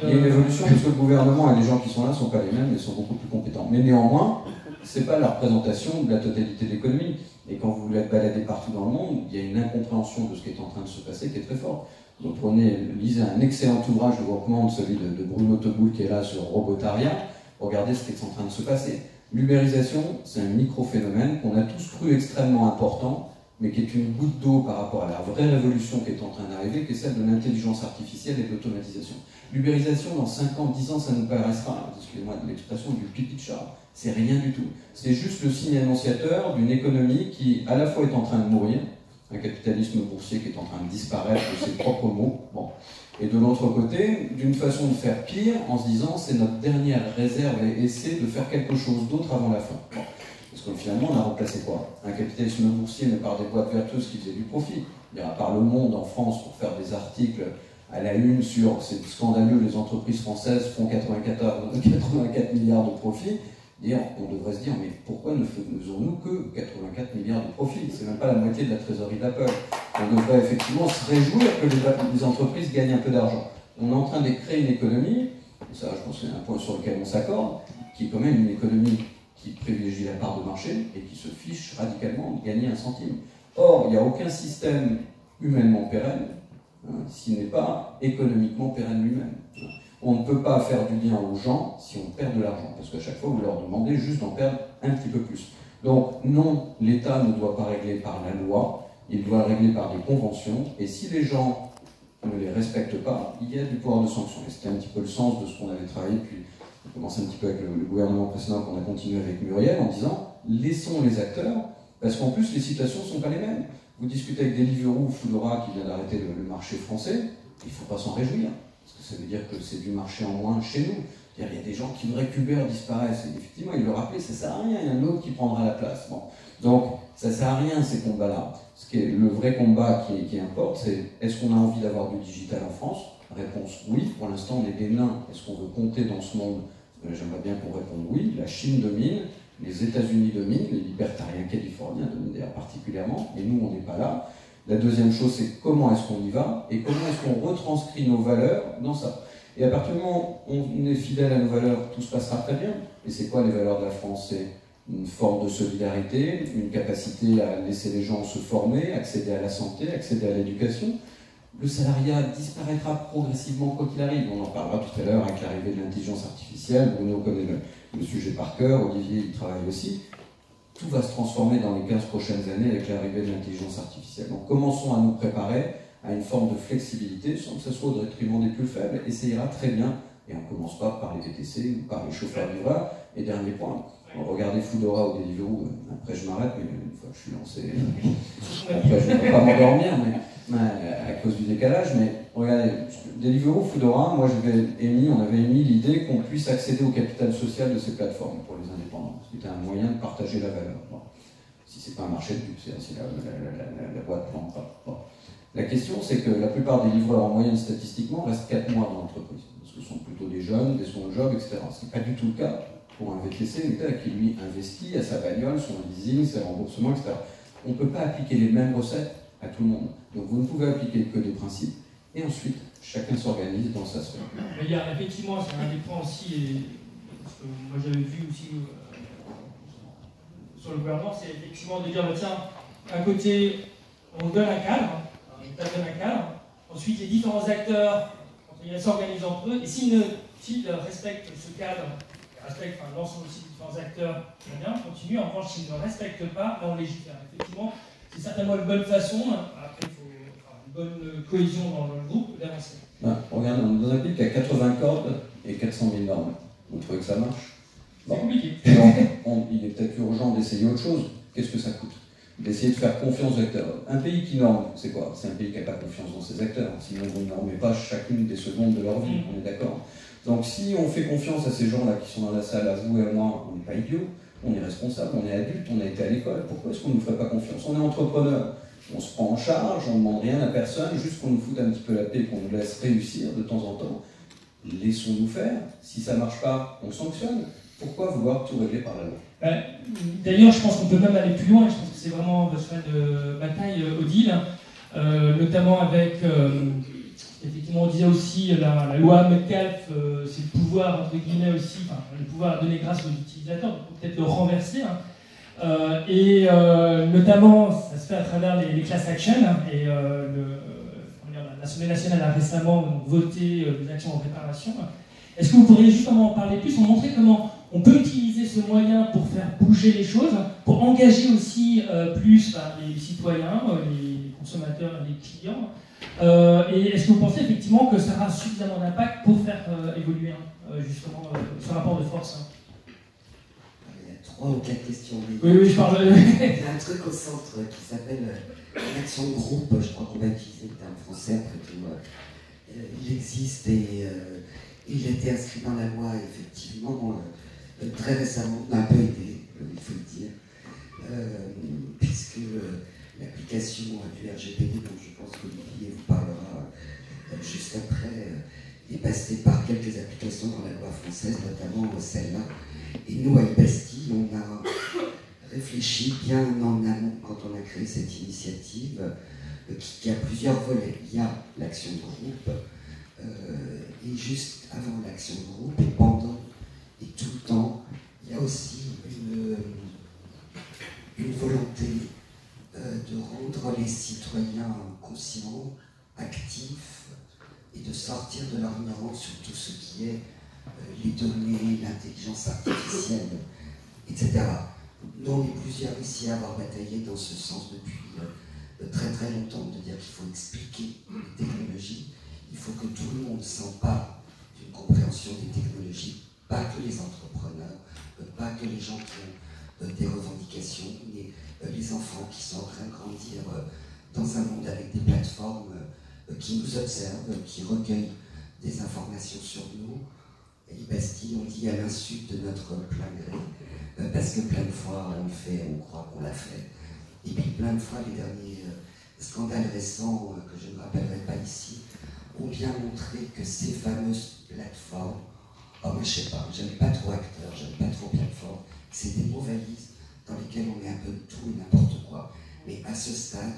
Il y a une évolution parce que le gouvernement et les gens qui sont là ne sont pas les mêmes, mais sont beaucoup plus compétents. Mais néanmoins, ce n'est pas la représentation de la totalité de l'économie. Et quand vous vous baladez partout dans le monde, il y a une incompréhension de ce qui est en train de se passer qui est très forte. Donc lisez un excellent ouvrage, je vous recommande, celui de Bruno Teboul qui est là sur Robotaria. Regardez ce qui est en train de se passer. L'ubérisation, c'est un micro-phénomène qu'on a tous cru extrêmement important, mais qui est une goutte d'eau par rapport à la vraie révolution qui est en train d'arriver, qui est celle de l'intelligence artificielle et de l'automatisation. L'ubérisation, dans 5 ans, 10 ans, ça nous paraîtra, excusez-moi de l'expression, du pipi de chat. C'est rien du tout. C'est juste le signe annonciateur d'une économie qui, à la fois, est en train de mourir, un capitalisme boursier qui est en train de disparaître de ses propres mots, bon. Et de l'autre côté, d'une façon de faire pire, en se disant c'est notre dernière réserve et essai de faire quelque chose d'autre avant la fin. Bon. Parce que finalement, on a remplacé quoi? Un capitalisme boursier, mais par des boîtes vertueuses qui faisaient du profit. Il y a par Le Monde en France pour faire des articles à la une sur c'est scandaleux, les entreprises françaises font 84 milliards de profits. On devrait se dire, mais pourquoi ne faisons-nous que 84 milliards de profits? C'est même pas la moitié de la trésorerie d'Apple. On devrait effectivement se réjouir que les entreprises gagnent un peu d'argent. On est en train de créer une économie, ça je pense que c'est un point sur lequel on s'accorde, qui est quand même une économie qui privilégie la part de marché et qui se fiche radicalement de gagner un centime. Or, il n'y a aucun système humainement pérenne s'il n'est pas économiquement pérenne lui-même. On ne peut pas faire du bien aux gens si on perd de l'argent, parce qu'à chaque fois, vous leur demandez juste d'en perdre un petit peu plus. Donc non, l'État ne doit pas régler par la loi, il doit régler par des conventions, et si les gens ne les respectent pas, il y a du pouvoir de sanction. Et c'était un petit peu le sens de ce qu'on avait travaillé, puis on a commencé un petit peu avec le gouvernement précédent, qu'on a continué avec Muriel, en disant, laissons les acteurs, parce qu'en plus, les situations ne sont pas les mêmes. Vous discutez avec Deliveroo ou Foodora qui vient d'arrêter le marché français, il ne faut pas s'en réjouir. Parce que ça veut dire que c'est du marché en moins chez nous. Il y a des gens qui voudraient qu'Uber disparaisse. Et effectivement, il le rappelait, ça ne sert à rien, il y a un autre qui prendra la place. Bon. Donc, ça ne sert à rien ces combats-là. Ce qui est le vrai combat qui importe, c'est est-ce qu'on a envie d'avoir du digital en France? Réponse oui. Pour l'instant, on est des nains. Est-ce qu'on veut compter dans ce monde? J'aimerais bien qu'on réponde oui. La Chine domine, les États-Unis dominent, les libertariens californiens dominent d'ailleurs particulièrement, et nous, on n'est pas là. La deuxième chose, c'est comment est-ce qu'on y va et comment est-ce qu'on retranscrit nos valeurs dans ça. Et à partir du moment où on est fidèle à nos valeurs, tout se passera très bien. Et c'est quoi les valeurs de la France? C'est une forme de solidarité, une capacité à laisser les gens se former, accéder à la santé, accéder à l'éducation. Le salariat disparaîtra progressivement quoi qu'il arrive. On en parlera tout à l'heure avec l'arrivée de l'intelligence artificielle. Bruno connaît le sujet par cœur, Olivier y travaille aussi. Tout va se transformer dans les 15 prochaines années avec l'arrivée de l'intelligence artificielle. Donc commençons à nous préparer à une forme de flexibilité sans que ce soit au détriment des plus faibles, et ça ira très bien. Et on ne commence pas par les VTC ou par les chauffeurs-livreurs. Et dernier point, regardez Foodora ou Deliveroo, après je m'arrête, mais une fois que je suis lancé, après je ne peux pas m'endormir à cause du décalage, mais regardez, Deliveroo, Foodora, moi on avait émis l'idée qu'on puisse accéder au capital social de ces plateformes pour les indépendants. C'était un moyen de partager la valeur. Bon. Si c'est pas un marché de but, c'est la boîte plante. Bon. La question, c'est que la plupart des livreurs, en moyenne statistiquement, restent 4 mois dans l'entreprise. Parce que ce sont plutôt des jeunes, des small jobs, etc. Ce n'est pas du tout le cas pour un VTC, qui lui investit à sa bagnole, son leasing, ses remboursements, etc. On ne peut pas appliquer les mêmes recettes à tout le monde. Donc vous ne pouvez appliquer que des principes, et ensuite, chacun s'organise dans sa sphère. Il y a effectivement, c'est un des points aussi, et ce que moi j'avais vu aussi sur le gouvernement, c'est effectivement de dire, tiens, d'un côté, on donne un cadre, ensuite les différents acteurs, ils s'organisent entre eux, et s'ils respectent ce cadre, respectent l'ensemble aussi des différents acteurs, très bien, continue. En revanche, s'ils ne respectent pas, là on légifère. Effectivement, c'est certainement une bonne façon, après il faut une bonne cohésion dans le groupe, d'avancer. Regardez, on est dans un pays qui a 80 cordes et 400 000 normes. Vous trouvez que ça marche? C'est compliqué. Il est peut-être urgent d'essayer autre chose. Qu'est-ce que ça coûte? D'essayer de faire confiance aux acteurs. Un pays qui norme, c'est quoi? C'est un pays qui n'a pas confiance dans ses acteurs. Sinon, vous ne normez pas chacune des secondes de leur vie, on est d'accord. Donc si on fait confiance à ces gens-là qui sont dans la salle, à vous et à moi, on n'est pas idiots, on est responsable, on est adulte, on a été à l'école. Pourquoi est-ce qu'on ne nous ferait pas confiance? On est entrepreneur, on se prend en charge, on ne demande rien à personne, juste qu'on nous foute un petit peu la paix, qu'on nous laisse réussir de temps en temps. Laissons-nous faire. Si ça ne marche pas, on sanctionne. Pourquoi vouloir tout régler par la loi? D'ailleurs, je pense qu'on peut même aller plus loin, je pense que c'est vraiment votre choix de bataille, Odile, notamment avec, effectivement, on disait aussi la loi Metcalfe, c'est le pouvoir, entre guillemets aussi, le pouvoir donné grâce aux utilisateurs, donc peut-être le renverser, et notamment, ça se fait à travers les class actions, et l'Assemblée nationale a récemment voté des actions en préparation. Est-ce que vous pourriez justement en parler plus, en montrer comment on peut utiliser ce moyen pour faire bouger les choses, pour engager aussi plus les citoyens, les consommateurs, les clients, et est-ce que vous pensez effectivement que ça aura suffisamment d'impact pour faire évoluer justement ce rapport de force? Il y a 3 ou 4 questions. Oui, je parle. Il y a un truc au centre qui s'appelle l'action de groupe, je crois qu'on va utiliser le terme français après tout. Il existe et il a été inscrit dans la loi, effectivement, très récemment, on a un peu aidé, il faut le dire, puisque l'application du RGPD, dont je pense qu'Olivier vous parlera juste après, est passée par quelques applications dans la loi française, notamment celle-là. Et nous, à Bastille, on a réfléchi bien en amont quand on a créé cette initiative, qui a plusieurs volets. Il y a l'action de groupe, et juste avant l'action de groupe, et pendant, et tout le temps, il y a aussi une volonté de rendre les citoyens conscients, actifs, et de sortir de leur ignorance sur tout ce qui est les données, l'intelligence artificielle, etc. Nous, on est plusieurs ici à avoir bataillé dans ce sens depuis très très longtemps, de dire qu'il faut expliquer les technologies. Il faut que tout le monde s'empare d'une compréhension des technologies, pas que les entrepreneurs, pas que les gens qui ont des revendications, mais les enfants qui sont en train de grandir dans un monde avec des plateformes qui nous observent, qui recueillent des informations sur nous. Et Bastille, on dit à l'insu de notre plein gré, parce que plein de fois on le fait, on croit qu'on l'a fait. Et puis plein de fois, les derniers scandales récents, que je ne rappellerai pas ici, ont bien montré que ces fameuses plateformes, oh moi je sais pas, j'aime pas trop acteurs, j'aime pas trop plateforme, c'est des mots valises dans lesquels on met un peu de tout et n'importe quoi. Mais à ce stade,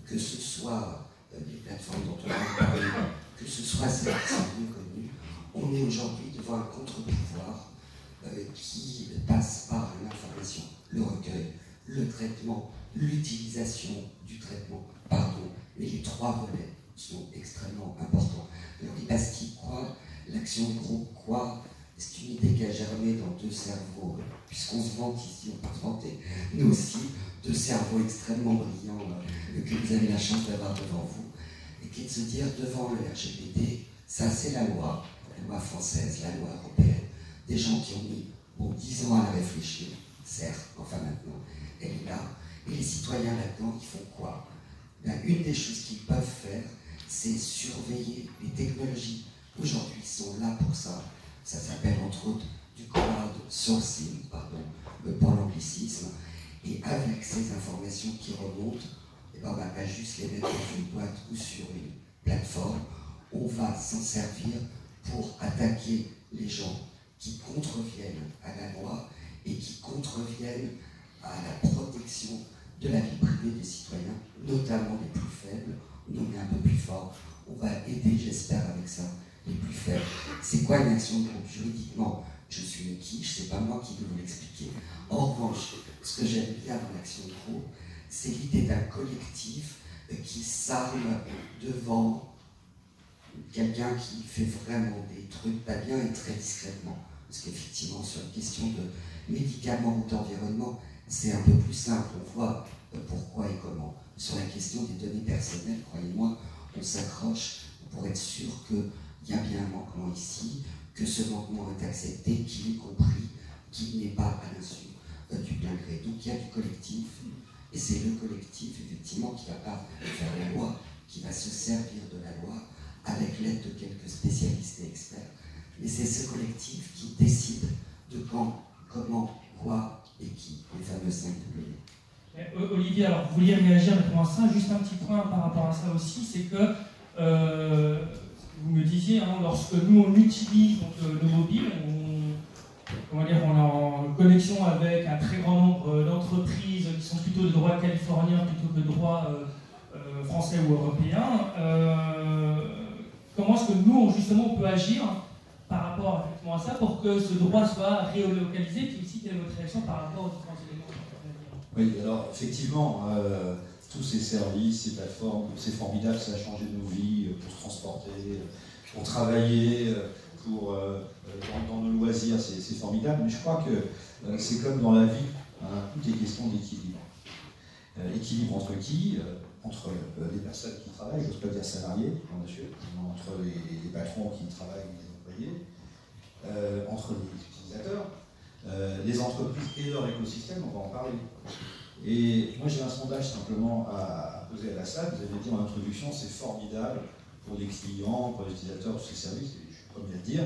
que ce soit les plateformes dont on a parlé, que ce soit celles qui sont mieux connues, On est aujourd'hui devant un contre-pouvoir qui passe par l'information, le recueil, le traitement, l'utilisation du traitement, pardon, mais les trois volets sont extrêmement importants. Alors, Libaski, quoi? L'action de groupe, quoi? C'est une idée qui a germé dans deux cerveaux, puisqu'on se vante ici, on peut se vanter, mais aussi deux cerveaux extrêmement brillants que vous avez la chance d'avoir devant vous, et qui est de se dire, devant le RGPD, ça c'est la loi française, la loi européenne, des gens qui ont mis 10 ans à la réfléchir, certes, enfin maintenant, elle est là, et les citoyens là-dedans, ils font quoi? Une des choses qu'ils peuvent faire, c'est surveiller les technologies. Aujourd'hui, ils sont là pour ça. Ça s'appelle entre autres du crowdsourcing, pardon, pour l'anglicisme. Et avec ces informations qui remontent, on va pas juste les mettre dans une boîte ou sur une plateforme, on va s'en servir pour attaquer les gens qui contreviennent à la loi et qui contreviennent à la protection de la vie privée des citoyens, notamment des plus faibles. Nous, on est un peu plus fort. On va aider, j'espère, avec ça, les plus faibles. C'est quoi une action de groupe? Juridiquement, je suis une quiche, c'est pas moi qui vais vous l'expliquer. En revanche, ce que j'aime bien dans l'action de groupe, c'est l'idée d'un collectif qui s'arme devant quelqu'un qui fait vraiment des trucs pas bien et très discrètement. Parce qu'effectivement, sur une question de médicaments ou d'environnement, c'est un peu plus simple, on voit pourquoi et comment. Sur la question des données personnelles, croyez-moi, on s'accroche pour être sûr qu'il y a bien un manquement ici, que ce manquement est accepté, qu'il est compris, qu'il n'est pas à l'insu du plein gré. Donc il y a du collectif, et c'est le collectif, effectivement, qui ne va pas faire la loi, qui va se servir de la loi avec l'aide de quelques spécialistes et experts. Mais c'est ce collectif qui décide de quand, comment, quoi et qui, les fameux 5 W. Olivier, alors vous vouliez réagir à ça, juste un petit point par rapport à ça aussi, c'est que vous me disiez, hein, lorsque nous on utilise donc, le mobile, on est en connexion avec un très grand nombre d'entreprises qui sont plutôt de droit californien plutôt que de droit français ou européen. Comment est-ce que nous, justement, on peut agir par rapport effectivement à ça pour que ce droit soit relocalisé, puis aussi quelle est votre réaction par rapport aux différents éléments? Oui, alors effectivement, tous ces services, ces plateformes, c'est formidable, ça a changé nos vies pour se transporter, pour travailler, dans nos loisirs, c'est formidable, mais je crois que c'est comme dans la vie, hein, tout est question d'équilibre. Équilibre entre qui? Entre les personnes qui travaillent, j'ose pas dire salariés, monsieur, entre les patrons qui travaillent et les employés, entre les utilisateurs, les entreprises et leur écosystème, on va en parler. Et moi j'ai un sondage simplement à poser à la salle, vous avez dit en introduction, c'est formidable pour les clients, pour les utilisateurs de ces services, et je suis le premier à le dire.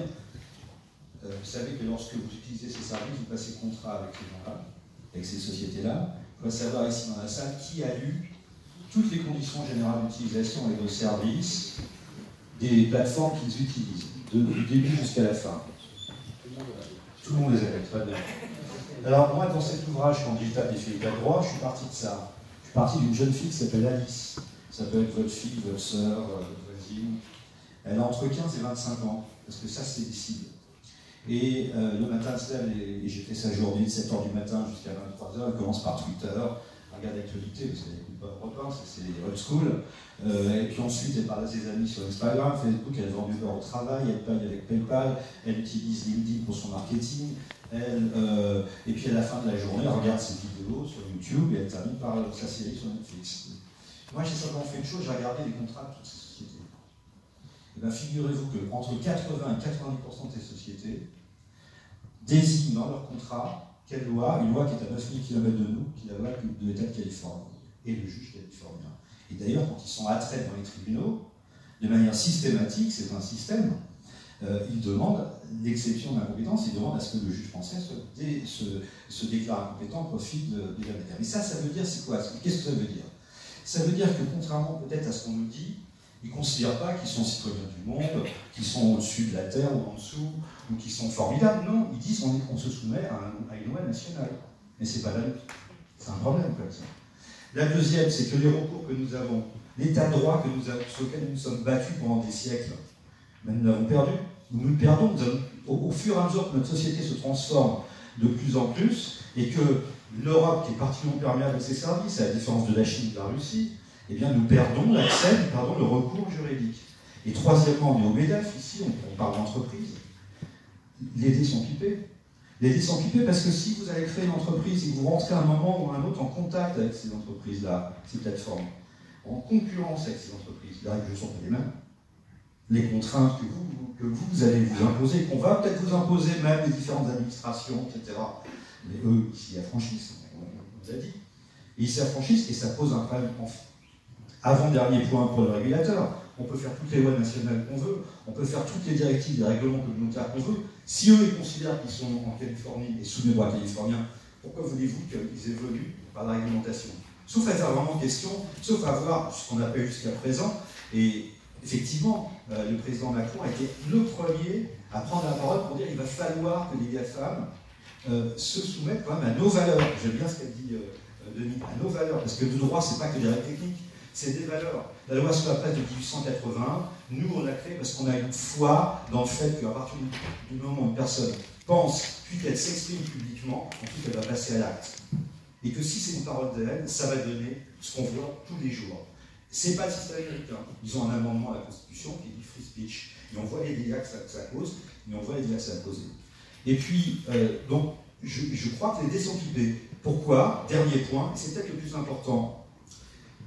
Vous savez que lorsque vous utilisez ces services, vous passez contrat avec ces gens-là, avec ces sociétés-là. Il faut savoir ici dans la salle qui a lu toutes les conditions générales d'utilisation et de services des plateformes qu'ils utilisent, du début jusqu'à la fin. Tout le monde les a lu, très bien. Alors moi, dans cet ouvrage, quand j'ai tapé Philippe à droit, je suis parti de ça. Je suis parti d'une jeune fille qui s'appelle Alice. Ça peut être votre fille, votre sœur, votre voisine. Elle a entre 15 et 25 ans, parce que ça, c'est des cibles. Et le matin, elle se lève, et j'ai fait sa journée de 7h du matin jusqu'à 23h, elle commence par Twitter, elle regarde l'actualité, parce qu'elle n'écoute pas Europe 1, c'est old school. Et puis ensuite, elle parle à ses amis sur Instagram, Facebook, elle vend du beurre au travail, elle paye avec PayPal, elle utilise LinkedIn pour son marketing, et puis à la fin de la journée, elle regarde ses vidéos sur YouTube et elle termine par sa série sur Netflix. Moi, j'ai simplement fait une chose, j'ai regardé les contrats de toutes ces sociétés. Et bien, figurez-vous qu'entre 80 et 90% de ces sociétés désignent dans leur contrat quelle loi, une loi qui est à 9000 km de nous, qui est la loi de l'État de Californie, et le juge californien. Et d'ailleurs, quand ils sont attraits dans les tribunaux, de manière systématique, c'est un système, ils demandent l'exception d'incompétence, ils demandent à ce que le juge français se déclare incompétent au profit de la matière. Mais ça veut dire, c'est quoi? Qu'est-ce que ça veut dire? Ça veut dire que, contrairement peut-être à ce qu'on nous dit, ils ne considèrent pas qu'ils sont citoyens du monde, qu'ils sont au-dessus de la terre ou en dessous, ou qu'ils sont formidables. Non, ils disent qu'on se soumet à une loi nationale. Mais c'est pas la lutte. C'est un problème comme ça. La deuxième, c'est que les recours que nous avons, l'état de droit sur lequel nous sommes battus pendant des siècles, ben nous l'avons perdu. nous le perdons. Au fur et à mesure que notre société se transforme de plus en plus, et que l'Europe, qui est particulièrement perméable à ses services, à la différence de la Chine et de la Russie, eh bien, nous perdons l'accès, nous perdons le recours juridique. Et troisièmement, on est au MEDEF, ici, on parle d'entreprise. Les dés sont pipés. Les dés sont pipés parce que si vous allez créer une entreprise et que vous rentrez à un moment ou à un autre en contact avec ces entreprises-là, ces plateformes, en concurrence avec ces entreprises, les règles ne sont pas les mêmes. Les contraintes que vous allez vous imposer, qu'on va peut-être vous imposer même les différentes administrations, etc. Mais eux, ils s'y affranchissent, on vous a dit. Et ils s'y affranchissent et ça pose un problème. Avant-dernier point pour le régulateur, on peut faire toutes les lois nationales qu'on veut, on peut faire toutes les directives, les règlements communautaires qu'on veut. Si eux, ils considèrent qu'ils sont en Californie et sous le droit californien, pourquoi voulez-vous qu'ils évoluent par la réglementation? Sauf à faire vraiment question, sauf à voir ce qu'on n'a pas eu jusqu'à présent. Et effectivement, le président Macron a été le premier à prendre la parole pour dire qu'il va falloir que les GAFAM se soumettent quand même à nos valeurs. J'aime bien ce qu'a dit Denis, à nos valeurs, parce que le droit, c'est pas que des règles techniques, c'est des valeurs. La loi sur la presse de 1880, nous on l'a créée parce qu'on a une foi dans le fait qu'à partir du moment où une personne pense, puis qu'elle s'exprime publiquement, ensuite elle va passer à l'acte. Et que si c'est une parole d'elle, ça va donner ce qu'on voit tous les jours. C'est pas le système américain. Ils ont un amendement à la Constitution qui dit free speech. Et on voit les dégâts que ça cause, mais on voit les dégâts que ça a causé. Et puis, donc, je crois que les dés sont pipés. Pourquoi? Dernier point, et c'est peut-être le plus important.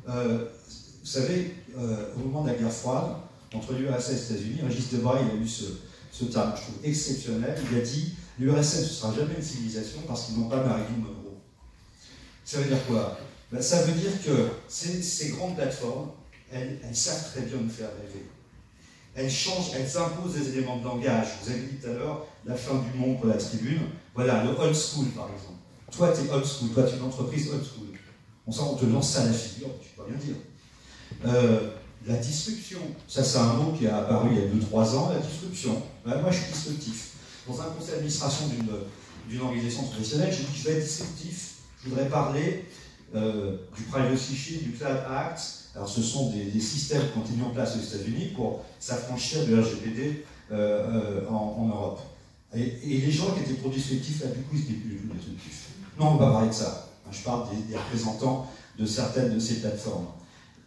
Vous savez, au moment de la guerre froide, entre l'URSS et les États-Unis, Régis Debray il a eu ce terme, je trouve, exceptionnel. Il a dit l'URSS ne sera jamais une civilisation parce qu'ils n'ont pas Marilyn Monroe. Ça veut dire quoi? Ben, ça veut dire que ces grandes plateformes, elles savent très bien nous faire rêver. Elles changent, elles imposent des éléments de langage. Vous avez dit tout à l'heure la fin du monde pour la tribune. Voilà, le old school par exemple. Toi, tu es old school, toi, tu es une entreprise old school. On te lance ça à la figure, tu peux rien dire. La disruption, ça c'est un mot qui est apparu il y a 2-3 ans, la disruption. Ben, moi je suis disruptif. Dans un conseil d'administration d'une organisation professionnelle, j'ai dit je vais être disruptif, je voudrais parler du Privacy Shield, du Cloud Act. Alors ce sont des systèmes qui ont été mis en place aux États-Unis pour s'affranchir de RGPD en Europe. Et les gens qui étaient pro-disruptifs, là du coup ils n'étaient plus du tout disruptifs. Non, on ne va pas parler de ça. Je parle des représentants de certaines de ces plateformes.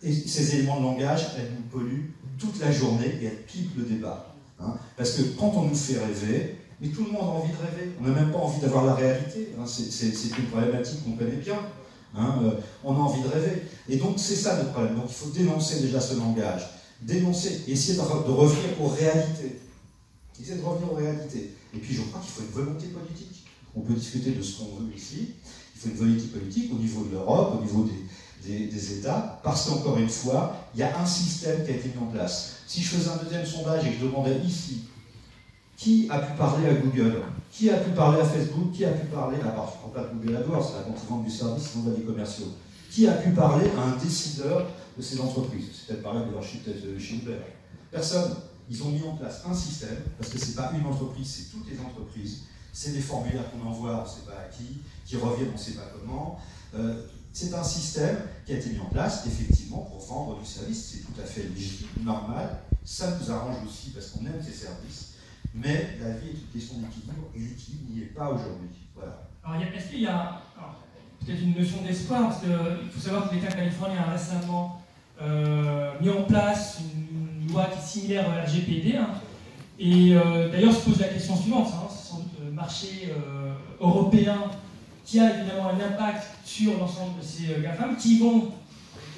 Et ces éléments de langage, elles nous polluent toute la journée et elles pipent le débat. Hein. Parce que quand on nous fait rêver, mais tout le monde a envie de rêver, on n'a même pas envie d'avoir la réalité. Hein. C'est une problématique qu'on connaît bien. Hein. On a envie de rêver. Et donc c'est ça notre problème. Donc il faut dénoncer déjà ce langage. Dénoncer, essayer de revenir aux réalités. Essayer de revenir aux réalités. Et puis je crois qu'il faut une volonté politique. On peut discuter de ce qu'on veut ici. Il faut une volonté politique au niveau de l'Europe, au niveau des États, parce qu'encore une fois, il y a un système qui a été mis en place. Si je faisais un deuxième sondage et que je demandais ici, qui a pu parler à Google, qui a pu parler à Facebook, qui a pu parler, à part, je ne prends pas de Google AdWords, c'est la contre-vente du service, sinon on va des commerciaux, qui a pu parler à un décideur de ces entreprises? C'est peut-être pareil de leur Schindler. Personne. Ils ont mis en place un système, parce que ce n'est pas une entreprise, c'est toutes les entreprises. C'est des formulaires qu'on envoie, on ne sait pas à qui reviennent, on ne sait pas comment. C'est un système qui a été mis en place, effectivement, pour vendre du service. C'est tout à fait légitime, normal. Ça nous arrange aussi parce qu'on aime ces services. Mais la vie est une question d'équilibre, et l'équilibre n'y est pas aujourd'hui. Voilà. Alors, est-ce qu'il y a peut-être une notion d'espoir? Parce qu'il faut savoir que l'État californien a récemment mis en place une loi qui est similaire à la RGPD. Hein. Et d'ailleurs, se pose la question suivante, hein, c'est sans doute le marché européen qui a évidemment un impact sur l'ensemble de ces GAFAM qui vont,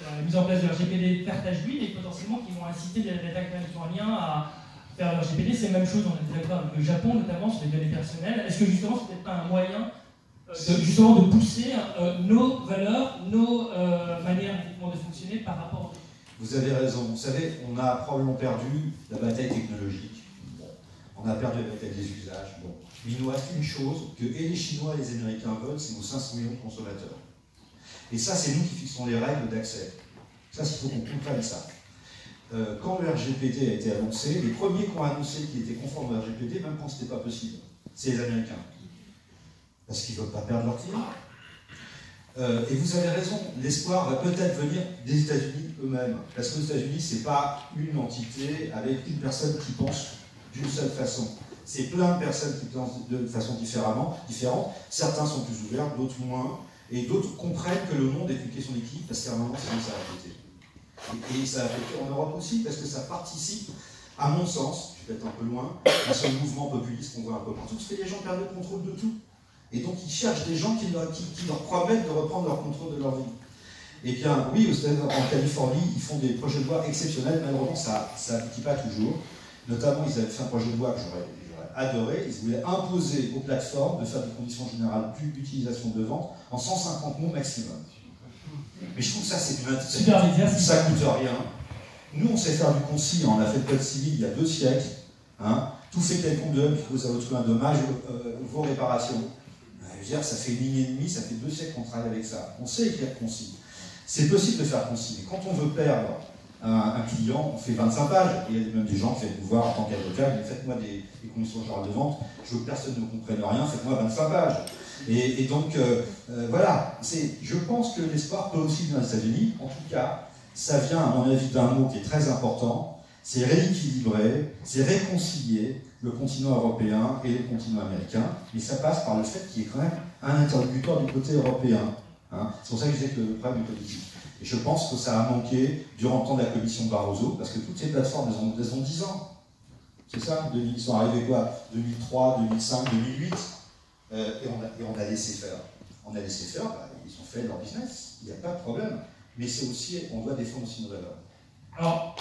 avec la mise en place de la RGPD, faire tache d'huile et potentiellement qui vont inciter les États californiens à faire leur RGPD. C'est la même chose, on a des accords avec le Japon, notamment sur les données personnelles. Est-ce que justement, c'est peut-être pas un moyen justement de pousser nos valeurs, nos manières de fonctionner par rapport aux... Vous avez raison. Vous savez, on a probablement perdu la bataille technologique. On a perdu la bataille des usages. Bon. Mais il nous reste une chose que et les Chinois et les Américains veulent, c'est nos 500 millions de consommateurs. Et ça, c'est nous qui fixons les règles d'accès. Ça, il faut qu'on comprenne ça. Quand le RGPD a été annoncé, les premiers qui ont annoncé qu'ils étaient conformes au RGPD, même quand ce n'était pas possible, c'est les Américains. Parce qu'ils ne veulent pas perdre leur client. Et vous avez raison, l'espoir va peut-être venir des États-Unis eux-mêmes. Parce que les États-Unis, ce n'est pas une entité avec une personne qui pense d'une seule façon. C'est plein de personnes qui pensent de façon différente. Certains sont plus ouverts, d'autres moins. Et d'autres comprennent que le monde est une question d'équilibre parce qu'à un moment, ça a pété. Et ça a pété en Europe aussi parce que ça participe, à mon sens, je vais peut-être un peu loin, à ce mouvement populiste qu'on voit un peu partout, parce que les gens perdent le contrôle de tout. Et donc ils cherchent des gens qui leur promettent de reprendre leur contrôle de leur vie. Eh bien, oui, en Californie, ils font des projets de loi exceptionnels. Malheureusement, ça n'aboutit pas toujours. Notamment, ils avaient fait un projet de loi que j'aurais adoré. Ils voulaient imposer aux plateformes de faire des conditions générales d'utilisation de vente en 150 mots maximum. Mais je trouve que ça, c'est super exercice. Ça coûte rien. Nous, on sait faire du concis. On a fait le code civil il y a 2 siècles. Hein. Tout fait quelconque de qui cause à autrui un dommage vaut réparation. Je veux dire, ça fait 1 ligne et demie, ça fait 2 siècles qu'on travaille avec ça. On sait écrire concis. C'est possible de faire concis. Mais quand on veut perdre un client, on fait 25 pages. Et il y a même des gens qui viennent nous voir en tant qu'avocat, ils disent faites-moi des conditions générales de vente, je veux que personne ne comprenne rien, faites-moi 25 pages. Et donc, voilà, je pense que l'espoir peut aussi venir des États-Unis. En tout cas, ça vient, à mon avis, d'un mot qui est très important, c'est rééquilibrer, c'est réconcilier le continent européen et le continent américain. Et ça passe par le fait qu'il y ait quand même un interlocuteur du côté européen. Hein. C'est pour ça que je disais que le problème est politique. Et je pense que ça a manqué durant le temps de la commission Barroso, parce que toutes ces plateformes, elles ont 10 ans. C'est ça, ils sont arrivés quoi 2003, 2005, 2008 et on a laissé faire. On a laissé faire, ils ont fait leur business, il n'y a pas de problème. Mais c'est aussi, on doit défendre aussi nos valeurs. Alors,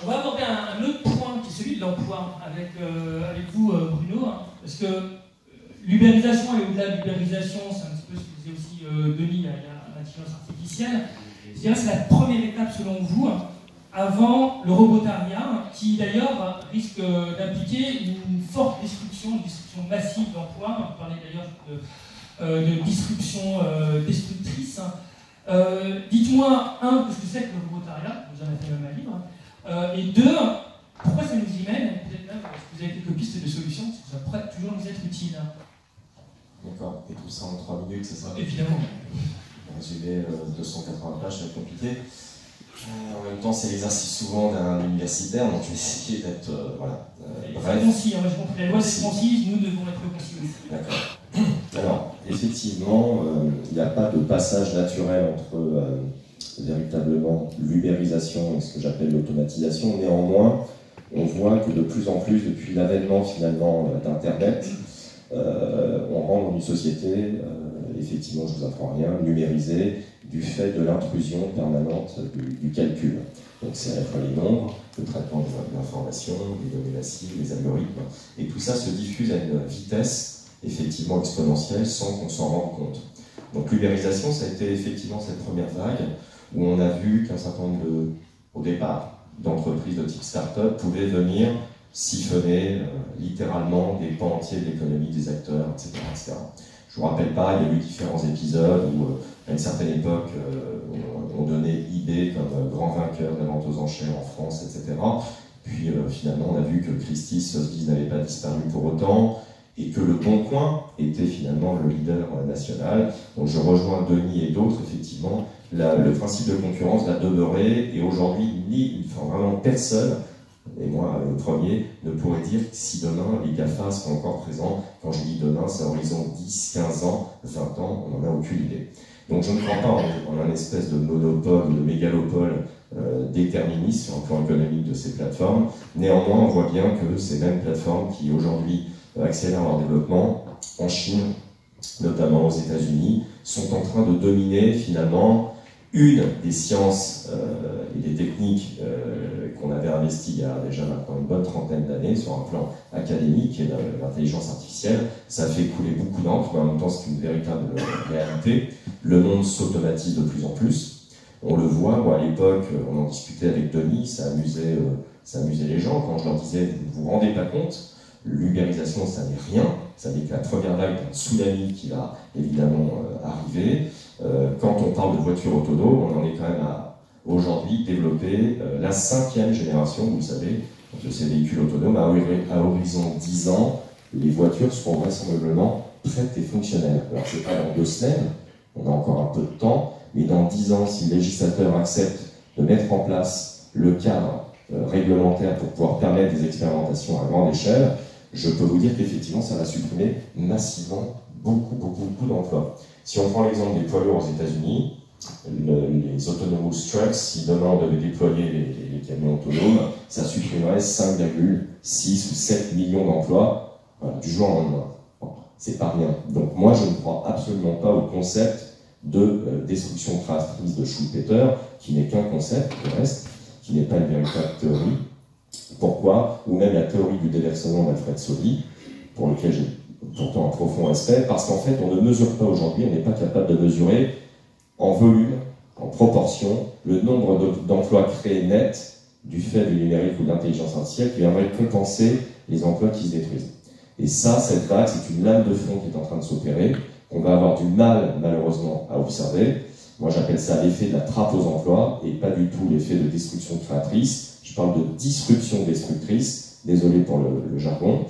on va aborder un autre point qui est celui de l'emploi avec vous, Bruno, hein, parce que l'ubérisation et au-delà de l'ubérisation, c'est un petit peu ce que disait aussi Denis, il y a l'intelligence artificielle. Je dirais que c'est la première étape selon vous, avant le robotariat, qui d'ailleurs risque d'impliquer une forte destruction massive d'emplois. On parlait d'ailleurs de disruption destructrice. Dites-moi, un, ce que c'est que le robotariat, vous en avez fait même un livre, et deux, pourquoi ça nous y mène, peut-être même, parce que vous avez quelques pistes de solutions, parce que ça pourrait toujours nous être utile. D'accord, et tout ça en 3 minutes, c'est ça? Évidemment. Résumer 280 pages, ça va être compliqué. En même temps, c'est l'exercice souvent d'un universitaire, donc je vais essayer d'être bref. Concis, moi je comprends, la loi c'est concise, nous devons être concis aussi. D'accord. Alors, effectivement, il n'y a pas de passage naturel entre véritablement l'ubérisation et ce que j'appelle l'automatisation. Néanmoins, on voit que de plus en plus, depuis l'avènement finalement d'Internet, on rentre dans une société, effectivement, je ne vous apprends rien, numérisée, du fait de l'intrusion permanente du calcul. Donc c'est à la fois les nombres, le traitement de l'information, les données massives, les algorithmes, et tout ça se diffuse à une vitesse effectivement exponentielle sans qu'on s'en rende compte. Donc l'ubérisation, ça a été effectivement cette première vague où on a vu qu'un certain nombre au départ, d'entreprises de type start-up pouvaient venir siphonner littéralement des pans entiers de l'économie, des acteurs, etc., etc. Je ne vous rappelle pas, il y a eu différents épisodes où, à une certaine époque, on donnait eBay comme grand vainqueur de la vente aux enchères en France, etc. Puis finalement, on a vu que Christie's, Sotheby's n'avait pas disparu pour autant, et que le Bon Coin était finalement le leader national. Donc je rejoins Denis et d'autres, effectivement, le principe de concurrence va demeurer, et aujourd'hui, vraiment personne, et moi le premier, ne pourrait dire si demain les GAFA seront encore présents. Quand je dis demain, c'est à horizon 10, 15 ans, 20 ans, on n'en a aucune idée. Donc je ne crois pas en un espèce de monopole, de mégalopole déterministe sur un plan économique de ces plateformes. Néanmoins, on voit bien que ces mêmes plateformes qui aujourd'hui accélèrent leur développement en Chine, notamment aux États-Unis, sont en train de dominer finalement une des sciences et des techniques qu'on avait investies il y a déjà maintenant une bonne trentaine d'années sur un plan académique, qui est l'intelligence artificielle. Ça fait couler beaucoup d'encre, mais en même temps c'est une véritable réalité. Le monde s'automatise de plus en plus. On le voit, moi à l'époque, on en discutait avec Denis, ça amusait les gens quand je leur disais « vous vous rendez pas compte, l'ubérisation ça n'est rien, ça n'est que la première vague d'un tsunami qui va évidemment arriver ». Quand on parle de voitures autonomes, on en est quand même à aujourd'hui développer la 5e génération, vous le savez, de ces véhicules autonomes. À horizon 10 ans, les voitures seront vraisemblablement prêtes et fonctionnelles. Alors c'est pas dans 2 semaines, on a encore un peu de temps, mais dans 10 ans, si le législateur accepte de mettre en place le cadre réglementaire pour pouvoir permettre des expérimentations à grande échelle, je peux vous dire qu'effectivement, ça va supprimer massivement beaucoup d'emplois. Si on prend l'exemple des poids lourds aux États-Unis, les autonomous trucks, si demain on devait déployer les camions autonomes, ça supprimerait 5,6 ou 7 millions d'emplois du jour au lendemain. Bon, c'est pas rien. Donc moi, je ne crois absolument pas au concept de destruction créatrice de Schumpeter, qui n'est qu'un concept, du reste, qui n'est pas une véritable théorie. Pourquoi? Ou même la théorie du déversement d'Alfred Soli, pour lequel j'ai pourtant un profond respect, parce qu'en fait, on ne mesure pas aujourd'hui, on n'est pas capable de mesurer en volume, en proportion, le nombre d'emplois créés nets du fait du numérique ou de l'intelligence artificielle qui viendrait compenser les emplois qui se détruisent. Et ça, cette vague, c'est une lame de fond qui est en train de s'opérer, qu'on va avoir du mal, malheureusement, à observer. Moi, j'appelle ça l'effet de la trappe aux emplois, et pas du tout l'effet de destruction créatrice. Je parle de disruption destructrice, désolé pour le jargon,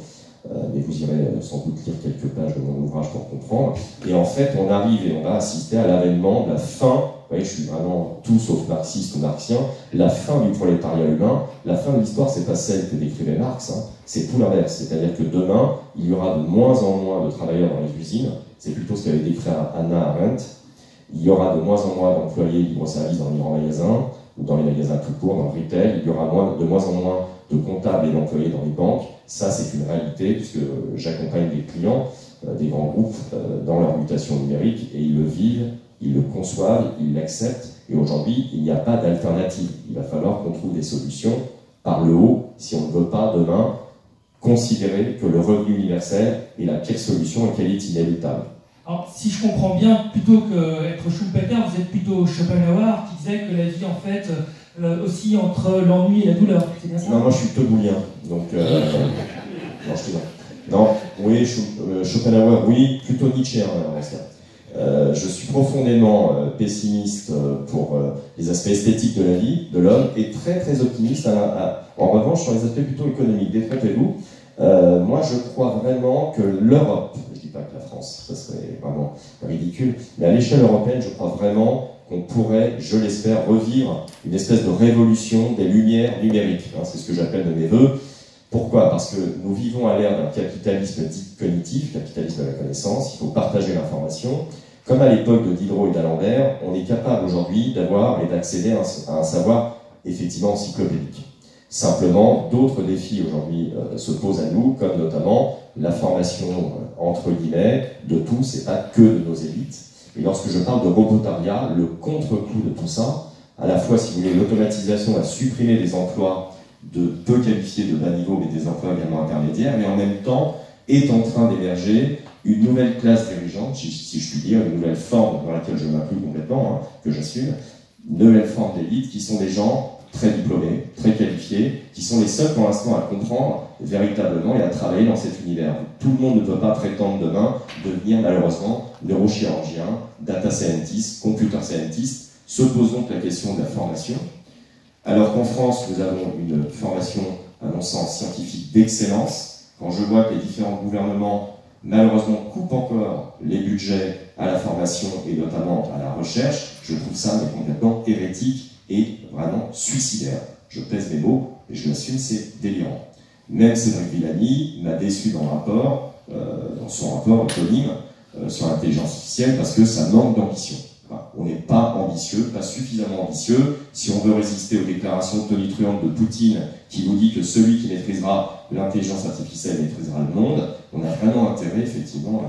mais vous irez sans doute lire quelques pages de mon ouvrage pour comprendre. Et en fait, on arrive et on va assister à l'avènement de la fin, vous voyez, je suis vraiment tout sauf marxiste ou marxien, la fin du prolétariat humain. La fin de l'histoire, c'est pas celle que décrivait Marx, hein, c'est tout l'inverse. C'est-à-dire que demain, il y aura de moins en moins de travailleurs dans les usines, c'est plutôt ce qu'avait décrit Hannah Arendt. Il y aura de moins en moins d'employés libre-service dans les grands magasins, ou dans les magasins tout court, dans le retail. Il y aura de moins en moins de comptables et d'employés dans les banques. Ça, c'est une réalité, puisque j'accompagne des clients, des grands groupes, dans leur mutation numérique, et ils le vivent, ils le conçoivent, ils l'acceptent. Et aujourd'hui, il n'y a pas d'alternative. Il va falloir qu'on trouve des solutions par le haut, si on ne veut pas, demain, considérer que le revenu universel est la pire solution et qu'elle est inéluctable. Alors, si je comprends bien, plutôt qu'être Schumpeter, vous êtes plutôt Schopenhauer qui disait que la vie, en fait, oscille entre l'ennui et la douleur. C'est bien ça? Non, moi je suis teboulien, donc... non, je te dis. Non, oui, Schopenhauer, oui, plutôt Nietzsche, en ce cas. Je suis profondément pessimiste pour les aspects esthétiques de la vie, de l'homme, et très optimiste, en revanche, sur les aspects plutôt économiques. Détrompez-vous. Moi, je crois vraiment que l'Europe, je ne dis pas que la France, ça serait vraiment ridicule, mais à l'échelle européenne, je crois vraiment qu'on pourrait, je l'espère, revivre une espèce de révolution des lumières numériques. Hein, c'est ce que j'appelle de mes voeux. Pourquoi? Parce que nous vivons à l'ère d'un capitalisme dit cognitif, capitalisme de la connaissance, il faut partager l'information. Comme à l'époque de Diderot et d'Alembert, on est capable aujourd'hui d'avoir et d'accéder à un savoir effectivement encyclopédique. Simplement, d'autres défis aujourd'hui se posent à nous, comme notamment la formation, entre guillemets, de tous et pas que de nos élites. Et lorsque je parle de robotariat, le contre-coup de tout ça, à la fois, si vous voulez, l'automatisation va supprimer des emplois de peu qualifiés de bas niveau, mais des emplois également intermédiaires, mais en même temps est en train d'émerger une nouvelle classe dirigeante, si je puis dire, une nouvelle forme dans laquelle je m'inclus complètement, hein, que j'assume, une nouvelle forme d'élite qui sont des gens très diplômés, très qualifiés, qui sont les seuls pour l'instant à comprendre véritablement et à travailler dans cet univers. Tout le monde ne peut pas prétendre demain devenir malheureusement neurochirurgien, data scientist, computer scientist. Se pose donc la question de la formation. Alors qu'en France, nous avons une formation, à mon sens, scientifique d'excellence. Quand je vois que les différents gouvernements, malheureusement, coupent encore les budgets à la formation et notamment à la recherche, je trouve ça mais complètement hérétique et vraiment suicidaire. Je pèse mes mots et je l'assume, c'est délirant. Même Cédric Villani m'a déçu dans son rapport éponyme sur l'intelligence artificielle parce que ça manque d'ambition. Enfin, on n'est pas ambitieux, pas suffisamment ambitieux. Si on veut résister aux déclarations tonitruantes de Poutine qui vous dit que celui qui maîtrisera l'intelligence artificielle maîtrisera le monde, on a vraiment intérêt effectivement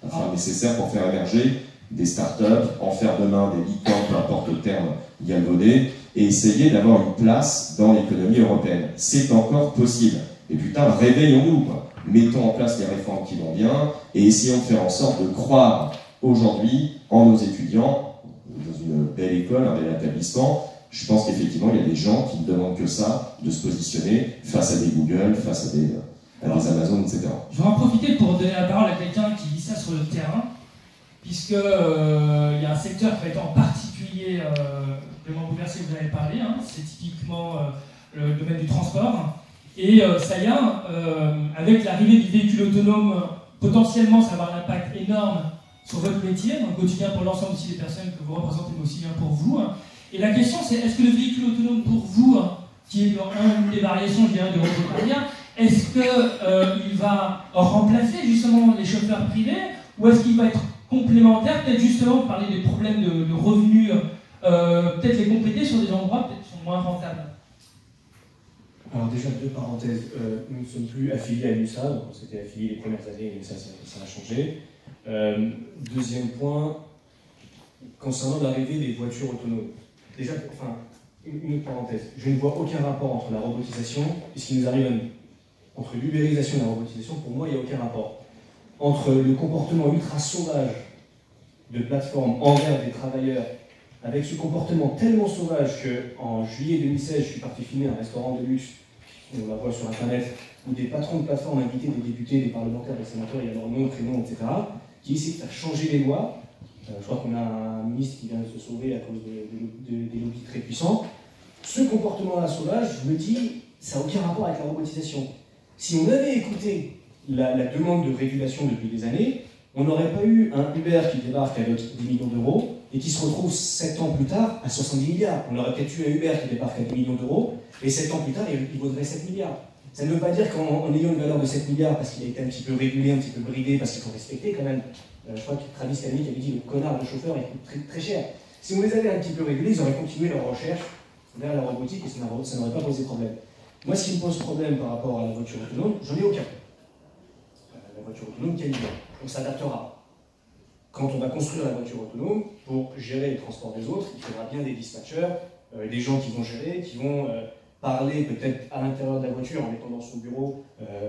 à faire le nécessaire pour faire émerger des startups, en faire demain des licornes, peu importe le terme galvaudé, et essayer d'avoir une place dans l'économie européenne. C'est encore possible. Et putain, réveillons-nous, quoi. Mettons en place les réformes qui vont bien, et essayons de faire en sorte de croire aujourd'hui en nos étudiants, dans une belle école, un bel établissement. Je pense qu'effectivement, il y a des gens qui ne demandent que ça, de se positionner face à des Google, face à des Amazon, etc. Je vais en profiter pour donner la parole à quelqu'un qui vit ça sur le terrain, puisque il y a un secteur qui va être en particulier complètement bouleversé, vous en avez parlé, hein, c'est typiquement le domaine du transport. Et ça y est, avec l'arrivée du véhicule autonome, potentiellement ça va avoir un impact énorme sur votre métier, dans le quotidien pour l'ensemble aussi des personnes que vous représentez, mais aussi bien pour vous. Et la question c'est, est-ce que le véhicule autonome pour vous, qui est dans une des variations, je dirais, du robot carien, est-ce qu'il va remplacer justement les chauffeurs privés, ou est-ce qu'il va être complémentaire, peut-être justement parler des problèmes de revenus, peut-être les compléter sur des endroits peut-être qui sont moins rentables? Alors déjà, deux parenthèses, nous ne sommes plus affiliés à l'USA, donc on s'était affiliés les premières années, mais ça a changé. Deuxième point, concernant l'arrivée des voitures autonomes. Déjà, enfin, une autre parenthèse, je ne vois aucun rapport entre la robotisation et ce qui nous arrive à nous. Entre l'ubérisation et la robotisation, pour moi, il n'y a aucun rapport. Entre le comportement ultra sauvage de plateformes envers des travailleurs, avec ce comportement tellement sauvage qu'en juillet 2016, je suis parti filmer un restaurant de luxe, on la voit sur Internet, où des patrons de plateformes invitaient des députés, des parlementaires, des sénateurs, il y a leur nom, prénom, etc., qui essaient de faire changer les lois. Je crois qu'on a un ministre qui vient de se sauver à cause des lobbies très puissants. Ce comportement-là sauvage, je me dis, ça n'a aucun rapport avec la robotisation. Si on avait écouté la demande de régulation depuis des années, on n'aurait pas eu un Uber qui débarque avec 10 millions d'euros et qui se retrouve 7 ans plus tard à 70 milliards. On aurait peut-être eu un Uber qui débarque à 10 millions d'euros et 7 ans plus tard, il vaudrait 7 milliards. Ça ne veut pas dire qu'en ayant une valeur de 7 milliards, parce qu'il a été un petit peu régulé, un petit peu bridé, parce qu'il faut respecter quand même. Je crois que Travis Kalanick avait dit le connard de chauffeur, il coûte très, très cher. Si on les avait un petit peu régulés, ils auraient continué leur recherche vers la robotique et ça n'aurait pas posé problème. Moi, ce qui me pose problème par rapport à la voiture autonome, j'en ai aucun. La voiture autonome, quelle idée? On s'adaptera. Quand on va construire la voiture autonome, pour gérer le transport des autres, il faudra bien des dispatchers, des gens qui vont gérer, qui vont parler peut-être à l'intérieur de la voiture en étant dans son bureau.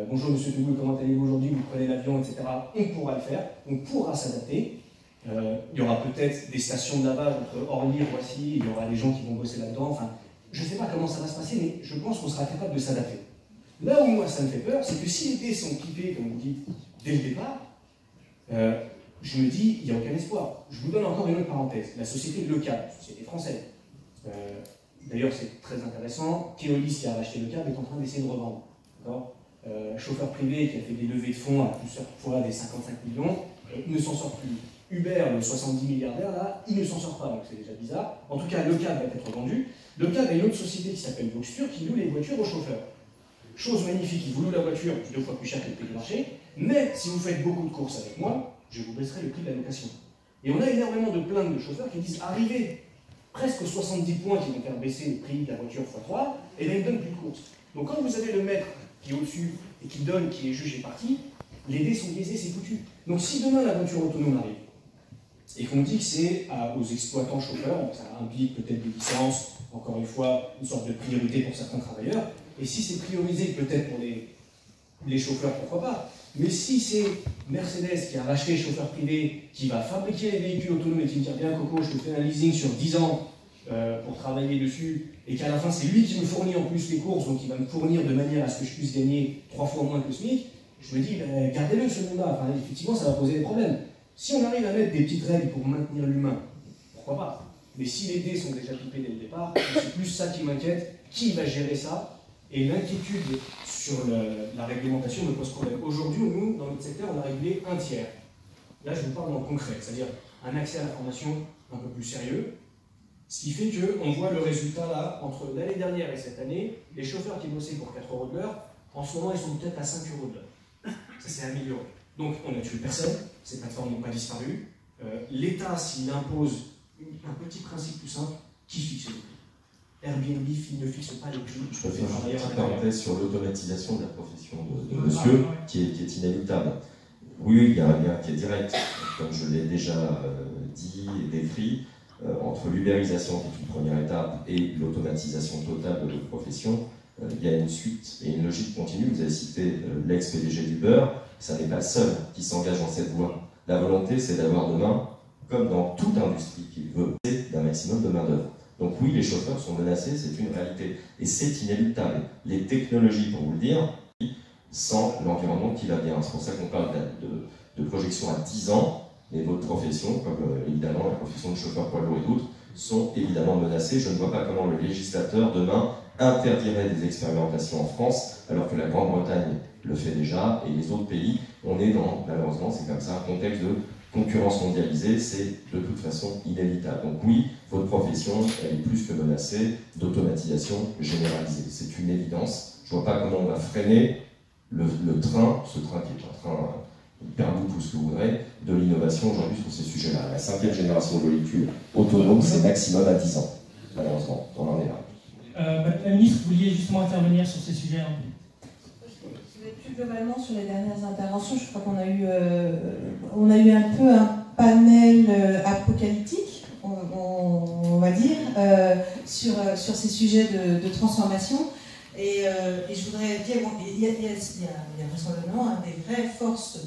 Bonjour monsieur Toulouse, comment allez-vous aujourd'hui? Vous prenez l'avion, etc. On pourra le faire, on pourra s'adapter. Il y aura peut-être des stations de lavage entre Orly et Roissy, il y aura des gens qui vont bosser là-dedans. Enfin, je ne sais pas comment ça va se passer, mais je pense qu'on sera capable de s'adapter. Là où moi ça me fait peur, c'est que si les dés sont pipés, comme vous dites, dès le départ, je me dis, il n'y a aucun espoir. Je vous donne encore une autre parenthèse. La société Le Cab, société française. D'ailleurs, c'est très intéressant. Keolis, qui a racheté Le Cab, est en train d'essayer de revendre. Chauffeur privé qui a fait des levées de fonds à plusieurs fois des 55 millions, ne s'en sort plus. Uber, le 70 milliardaire, là, il ne s'en sort pas, donc c'est déjà bizarre. En tout cas, Le Cab va être vendu. Le Cab a une autre société qui s'appelle Voxtur, qui loue les voitures aux chauffeurs. Chose magnifique, il vous loue la voiture 2 fois plus cher que le prix du marché, mais si vous faites beaucoup de courses avec moi, je vous baisserai le prix de la location. Et on a énormément de plaintes de chauffeurs qui disent, arriver presque aux 70 points qui vont faire baisser le prix de la voiture x3, et bien ils ne donnent plus de courses. Donc quand vous avez le maître qui est au-dessus et qui donne, qui est juge et parti, les dés sont biaisés, c'est foutu. Donc si demain la voiture autonome arrive, et qu'on dit que c'est aux exploitants chauffeurs, donc ça implique peut-être des licences, encore une fois, une sorte de priorité pour certains travailleurs, et si c'est priorisé peut-être pour les chauffeurs, pourquoi pas. Mais si c'est Mercedes qui a racheté chauffeur privé, qui va fabriquer les véhicules autonomes et qui me dit bien Coco, je te fais un leasing sur 10 ans pour travailler dessus, et qu'à la fin c'est lui qui me fournit en plus les courses, donc il va me fournir de manière à ce que je puisse gagner 3 fois moins que le SMIC, je me dis, ben, gardez-le ce monde-là, enfin, effectivement ça va poser des problèmes. Si on arrive à mettre des petites règles pour maintenir l'humain, pourquoi pas. Mais si les dés sont déjà pipés dès le départ, c'est plus ça qui m'inquiète, qui va gérer ça? Et l'inquiétude sur la réglementation me pose problème. Aujourd'hui, nous, dans notre secteur, on a régulé 1/3. Là, je vous parle en concret, c'est-à-dire un accès à l'information un peu plus sérieux. Ce qui fait qu'on voit le résultat là, entre l'année dernière et cette année, les chauffeurs qui bossaient pour 4 € de l'heure, en ce moment, ils sont peut-être à 5 € de l'heure. Ça s'est amélioré. Donc, on n'a tué personne, ces plateformes n'ont pas disparu. L'État, s'il impose un petit principe tout simple, qui fixe le prix? Airbnb ne fixe pas les prix. Je peux faire une petite parenthèse sur l'automatisation de la profession de monsieur, qui est inéluctable. Oui, il y a un lien qui est direct, comme je l'ai déjà dit et décrit, entre l'ubérisation, qui est une première étape, et l'automatisation totale de notre profession. Il y a une suite et une logique continue. Vous avez cité l'ex-PDG d'Uber, ça n'est pas le seul qui s'engage dans cette voie. La volonté, c'est d'avoir demain, comme dans toute industrie qui veut, d'un maximum de main-d'œuvre. Donc oui, les chauffeurs sont menacés, c'est une réalité. Et c'est inéluctable. Les technologies, pour vous le dire, sans l'environnement qui va bien. C'est pour ça qu'on parle de projection à 10 ans, mais votre profession, comme évidemment la profession de chauffeur poids lourd et d'autres, sont évidemment menacées. Je ne vois pas comment le législateur, demain, interdirait des expérimentations en France, alors que la Grande-Bretagne le fait déjà, et les autres pays, on est dans, malheureusement, c'est comme ça, un contexte de concurrence mondialisée, c'est de toute façon inévitable. Donc oui, votre profession, elle est plus que menacée d'automatisation généralisée. C'est une évidence. Je ne vois pas comment on va freiner le train, ce train qui est un train hyperlourd, tout ce que vous voudrez, de l'innovation aujourd'hui sur ces sujets-là. La 5e génération de véhicules autonomes, c'est maximum à 10 ans. Malheureusement, on en est là. Madame la ministre, vous vouliez justement intervenir sur ces sujets. Plus globalement sur les dernières interventions, je crois qu'on a eu un peu un panel apocalyptique, on va dire, sur ces sujets de transformation. Et je voudrais dire, bon, il y a vraisemblablement des vraies forces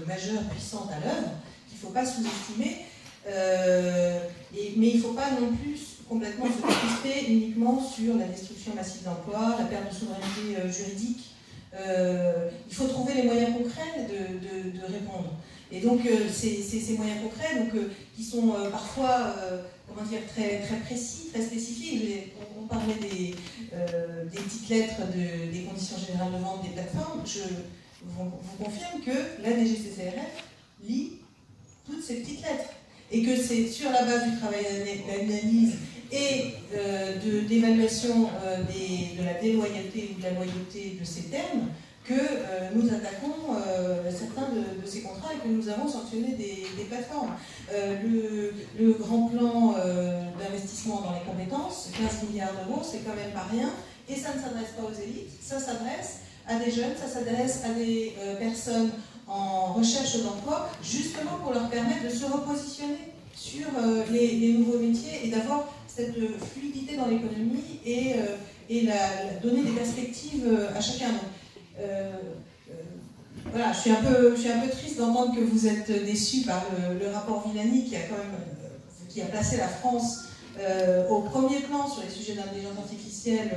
majeures, puissantes à l'œuvre, qu'il ne faut pas sous-estimer, mais il ne faut pas non plus complètement se crisper uniquement sur la destruction massive d'emplois, la perte de souveraineté juridique. Il faut trouver les moyens concrets de répondre. Et donc, ces moyens concrets, qui sont parfois très, très précis, très spécifiques. On parlait des petites lettres des conditions générales de vente des plateformes. Je vous confirme que la DGCCRF lit toutes ces petites lettres. Et que c'est sur la base du travail d'analyse et d'évaluation de la déloyauté ou de la loyauté de ces termes que nous attaquons certains de ces contrats et que nous avons sanctionné des plateformes. Le grand plan d'investissement dans les compétences, 15 milliards d'euros, c'est quand même pas rien, et ça ne s'adresse pas aux élites, ça s'adresse à des jeunes, ça s'adresse à des personnes en recherche d'emploi, justement pour leur permettre de se repositionner sur les nouveaux métiers et d'avoir cette fluidité dans l'économie et donner des perspectives à chacun. Donc, voilà, je suis un peu triste d'entendre que vous êtes déçus par le rapport Villani qui a placé la France au premier plan sur les sujets d'intelligence artificielle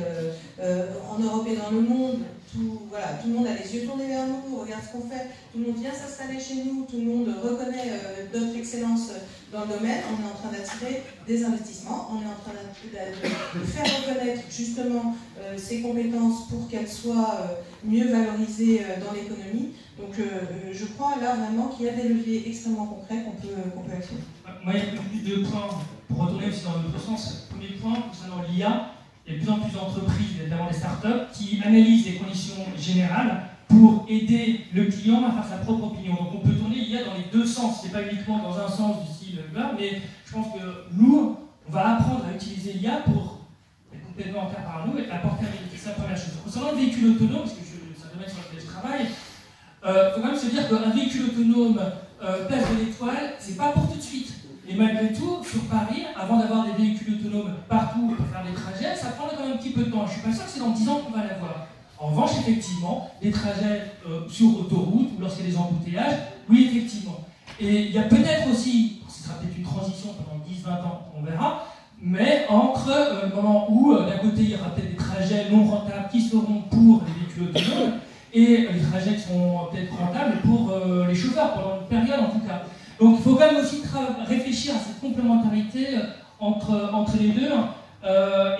en Europe et dans le monde. Tout le monde a les yeux tournés vers nous, regarde ce qu'on fait, tout le monde vient s'installer chez nous, tout le monde reconnaît notre excellence dans le domaine. On est en train d'attirer des investissements, on est en train de faire reconnaître justement ces compétences pour qu'elles soient mieux valorisées dans l'économie. Donc je crois là vraiment qu'il y a des leviers extrêmement concrets qu'on peut actionner. Moi, il y a plus de points, pour retourner aussi dans l'autre sens. Premier point, concernant l'IA, il y a de plus en plus d'entreprises, notamment des startups, qui analysent les conditions générales pour aider le client à faire sa propre opinion. Donc on peut tourner l'IA dans les deux sens, c'est pas uniquement dans un sens du style là, mais je pense que nous, on va apprendre à utiliser l'IA pour être complètement en terre par nous et apporter un bénéfice. C'est la première chose. Concernant le véhicule autonome, parce que c'est un domaine sur lequel je travaille, il faut quand même se dire qu'un véhicule autonome place de l'Étoile, c'est pas pour tout de suite. Et malgré tout, sur Paris, avant d'avoir des véhicules autonomes partout pour faire des trajets, ça prendrait quand même un petit peu de temps. Je ne suis pas sûr que c'est dans 10 ans qu'on va l'avoir. En revanche, effectivement, des trajets sur autoroute ou lorsqu'il y a des embouteillages, oui, effectivement. Et il y a peut-être aussi, ce sera peut-être une transition pendant 10-20 ans, on verra, mais entre le moment où, d'un côté, il y aura peut-être des trajets non rentables qui seront pour les véhicules autonomes, et les trajets qui seront peut-être rentables pour les chauffeurs, pendant une période en tout cas. Donc il faut quand même aussi réfléchir à cette complémentarité entre les deux.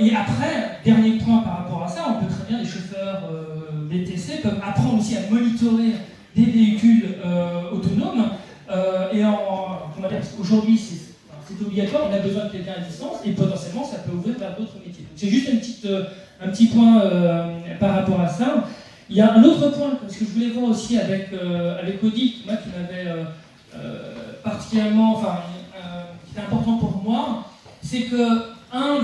Et après, dernier point par rapport à ça, on peut très bien, les chauffeurs VTC peuvent apprendre aussi à monitorer des véhicules autonomes. Comment dire, parce qu'aujourd'hui c'est obligatoire, on a besoin de quelqu'un à distance et potentiellement ça peut ouvrir vers d'autres métiers. C'est juste un petit point par rapport à ça. Il y a un autre point, parce que je voulais voir aussi avec Odile, moi qui m'avait particulièrement, qui était important pour moi, c'est que,